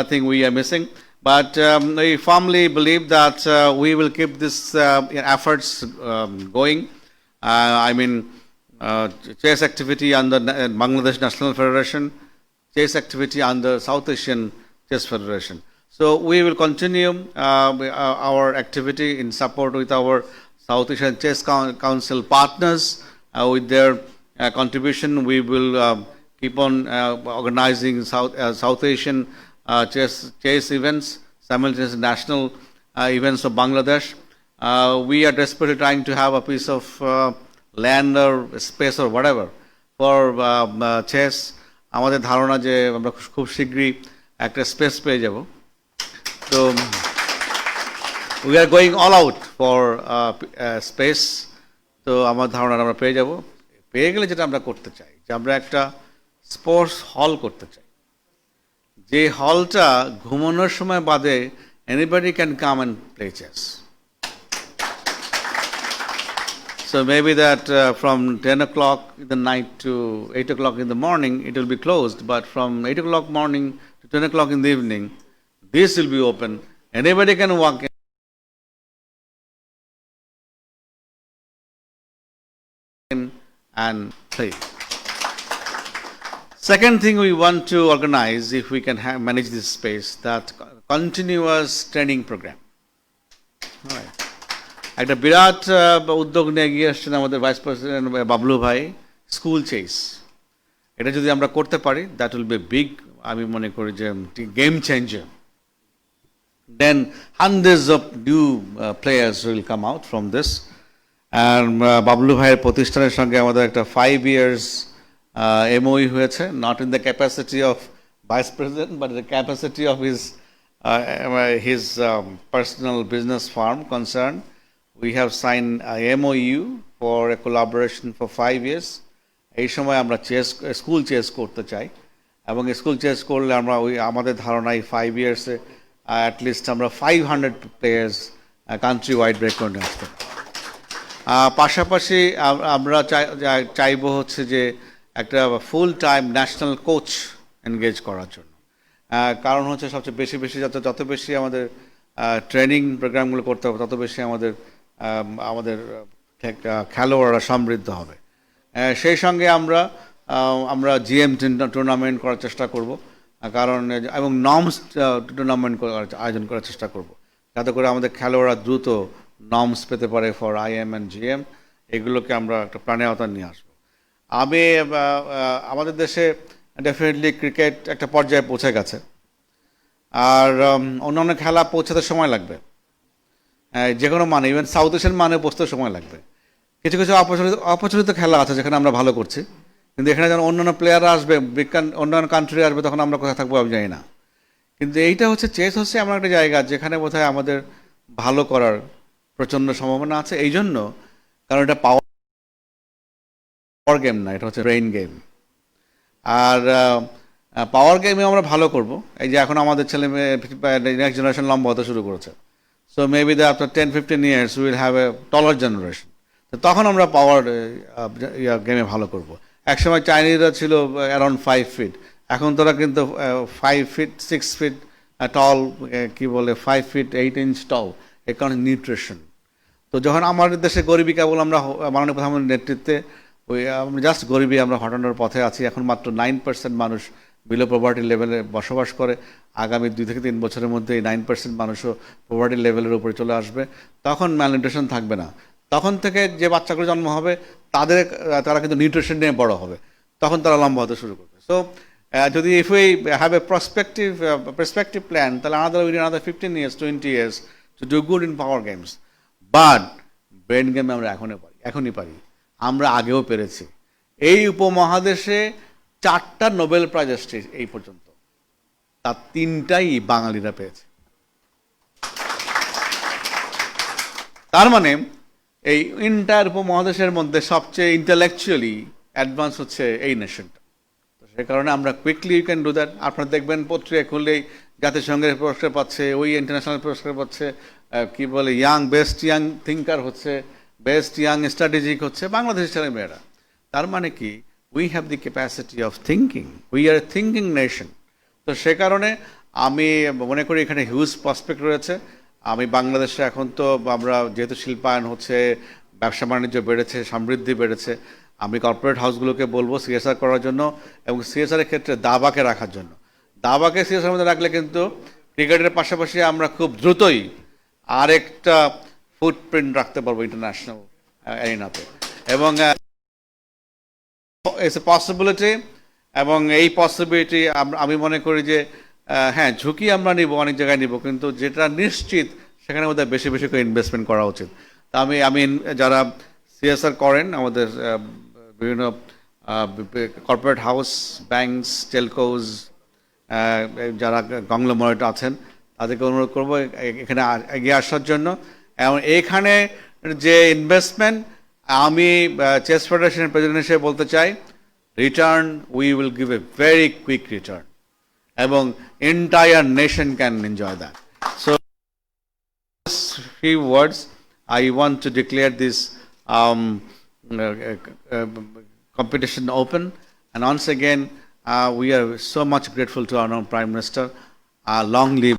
Speaker 10: thing we are missing. But we firmly believe that we will keep this efforts going. Chess activity under Bangladesh National Federation, chess activity under South Asian Chess Federation. So we will continue our activity in support with our South Asian Chess Council partners. With their contribution, we will keep on organizing South Asian chess events, simultaneous national events of Bangladesh. We are desperately trying to have a piece of land or space or whatever for chess. আমাদের ধারণা যে আমরা খুব শীঘ্রই একটা space পেয়ে যাব। So we are going all out for space. তো আমার ধারণা আমরা পেয়ে যাব। পেয়ে গেলে যেটা আমরা করতে চাই যে আমরা একটা স্পোর্টস হল করতে চাই, যে হলটা ঘুমানোর সময় বাদে anybody can come and play chess. So maybe that from 10 o'clock in the night to 8 o'clock in the morning, it will be closed. But from 8 o'clock morning to 10 o'clock in the evening, this will be open. Anybody can walk in and play. Second thing we want to organize, if we can manage this space, that continuous training program. All right. একটা বিরাট উদ্যোগ নিয়ে এগিয়ে আসছেন আমাদের vice president Bablu ভাই, school chess. এটা যদি আমরা করতে পারি, দ্যাট উইল বি বিগ, আমি মনে করি যে game changer. Then hundreds of new players will come out from this. And Bablu ভাইয়ের প্রতিষ্ঠানের সঙ্গে আমাদের একটা 5 years MOU হয়েছে, not in the capacity of vice president but the capacity of his personal business firm concern. We have signed a MOU for a collaboration for 5 years. এই সময় আমরা school chess করতে চাই, এবং স্কুল চেস করলে আমরা আমাদের ধারণায় 5 years অ্যাটলিস্ট আমরা 500 players কান্ট্রি ওয়াইড ব্রেক করে আসতে পারি। পাশাপাশি আমরা চাইবো হচ্ছে যে একটা full time national coach engage করার জন্য। কারণ হচ্ছে সবচেয়ে বেশি যত বেশি আমাদের ট্রেনিং প্রোগ্রামগুলো করতে হবে, তত বেশি আমাদের খেলোয়াড়রা সমৃদ্ধ হবে। সেই সঙ্গে আমরা জিএম টুর্নামেন্ট করার চেষ্টা করব, কারণ এবং নর্মস টুর্নামেন্ট আয়োজন করার চেষ্টা করব, যাতে করে আমাদের খেলোয়াড়রা দ্রুত নর্মস পেতে পারে ফর IM and GM। এগুলোকে আমরা একটা প্রাণে আওতায় নিয়ে আসবো। আমাদের দেশে ডেফিনেটলি ক্রিকেট একটা পর্যায়ে পৌঁছে গেছে, আর অন্যান্য খেলা পৌঁছাতে সময় লাগবে, যে কোনো মানে, ইভেন সাউথ এশিয়ান মানে পৌঁছতে সময় লাগবে। কিছু অপরিচিত খেলা আছে যেখানে আমরা ভালো করছি, কিন্তু এখানে যখন অন্যান্য প্লেয়াররা আসবে, অন্যান্য কান্ট্রি আসবে, তখন আমরা কোথায় থাকবো আমি জানি না। কিন্তু এইটা হচ্ছে চেস হচ্ছে এমন একটা জায়গা যেখানে বোধহয় আমাদের ভালো করার প্রচণ্ড সম্ভাবনা আছে। এই জন্য, কারণ এটা পাওয়ার গেম না, এটা হচ্ছে ব্রেইন গেম। আর পাওয়ার গেমে আমরা ভালো করব। এই যে এখন আমাদের ছেলে মেয়ে নেক্সট জেনারেশন লম্বা হতে শুরু করেছে, so maybe the after 10-15 years will have a taller generation. তো তখন আমরা পাওয়ার গেমে ভালো করব। একসময় চাইনিজরা ছিল অ্যারাউন্ড 5 ফিট, এখন তোরা কিন্তু 5 ফিট 6 ফিট টল, কি বলে 5 ফিট 8 ইঞ্চ টল, এ কারণে নিউট্রিশন। তো যখন আমাদের দেশে গরিবী কেবল আমরা মাননীয় প্রধানমন্ত্রীর নেতৃত্বে আমরা জাস্ট গরিবী আমরা হটানোর পথে আছি। এখন মাত্র 9% মানুষ বিলো পভার্টি লেভেলে বসবাস করে। আগামী 2 থেকে 3 বছরের মধ্যে এই 9% মানুষও পভার্টি লেভেলের উপরে চলে আসবে। তখন ম্যালনিউট্রিশন থাকবে না। তখন থেকে যে বাচ্চাগুলো জন্ম হবে তারা কিন্তু নিউট্রিশন নিয়ে বড় হবে, তখন তারা লম্বা হতে শুরু করবে। সো যদি if we have a perspective plan, তাহলে another 15 years 20 years to do good in power games. But brain গেমে আমরা এখনই পারি, আমরা আগেও পেরেছি। এই উপমহাদেশে 4টা নোবেল প্রাইজ এসছে এই পর্যন্ত, তার 3টাই বাঙালিরা পেয়েছে। তার মানে এই ইন্টায়ার উপমহাদেশের মধ্যে সবচেয়ে ইন্টেলেকচুয়ালি অ্যাডভান্স হচ্ছে এই নেশনটা। তো সে কারণে আমরা quickly you can do that. আপনারা দেখবেন পত্রিকা খুললেই জাতিসংঘের পুরস্কার পাচ্ছে, ওই ইন্টারন্যাশনাল পুরস্কার পাচ্ছে, কি বলে বেস্ট ইয়াং থিঙ্কার হচ্ছে, বেস্ট ইয়াং স্ট্র্যাটেজিক হচ্ছে বাংলাদেশের ছেলেমেয়েরা। তার মানে কি we have the capacity of thinking, we are thinking nation. তো সে কারণে আমি মনে করি এখানে হিউজ প্রসপেক্ট রয়েছে। আমি বাংলাদেশে এখন তো আমরা যেহেতু শিল্পায়ন হচ্ছে, ব্যবসা বাণিজ্য বেড়েছে, সমৃদ্ধি বেড়েছে, আমি কর্পোরেট হাউসগুলোকে বলবো সিএসআর করার জন্য এবং সিএসআরের ক্ষেত্রে দাবাকে রাখার জন্য। দাবাকে সিএসআর মধ্যে রাখলে কিন্তু ক্রিকেটের পাশাপাশি আমরা খুব দ্রুতই আরেকটা ফুটপ্রিন্ট রাখতে পারবো ইন্টারন্যাশনাল অ্যারিনাতে, এবং ইটস এ পসিবিলিটি। এবং এই পসিবিলিটি আমি মনে করি যে হ্যাঁ, ঝুঁকি আমরা নিব, অনেক জায়গায় নিব, কিন্তু যেটা নিশ্চিত সেখানে বোধ হয় বেশি বেশি করে ইনভেস্টমেন্ট করা উচিত। তা আমি যারা সিএসআর করেন আমাদের বিভিন্ন কর্পোরেট হাউস, ব্যাংকস, টেলকোজ, যারা কংগ্লোমারেট আছেন, তাদেরকে অনুরোধ করবো এখানে এগিয়ে আসার জন্য। এবং এখানে যে ইনভেস্টমেন্ট, আমি চেস ফেডারেশনের প্রেসিডেন্ট হিসেবে বলতে চাই, return we will give a very quick return, এবং entire nation can enjoy that. So, few words, I want to declare this competition open, and once again we are so much grateful to our Prime Minister. Long live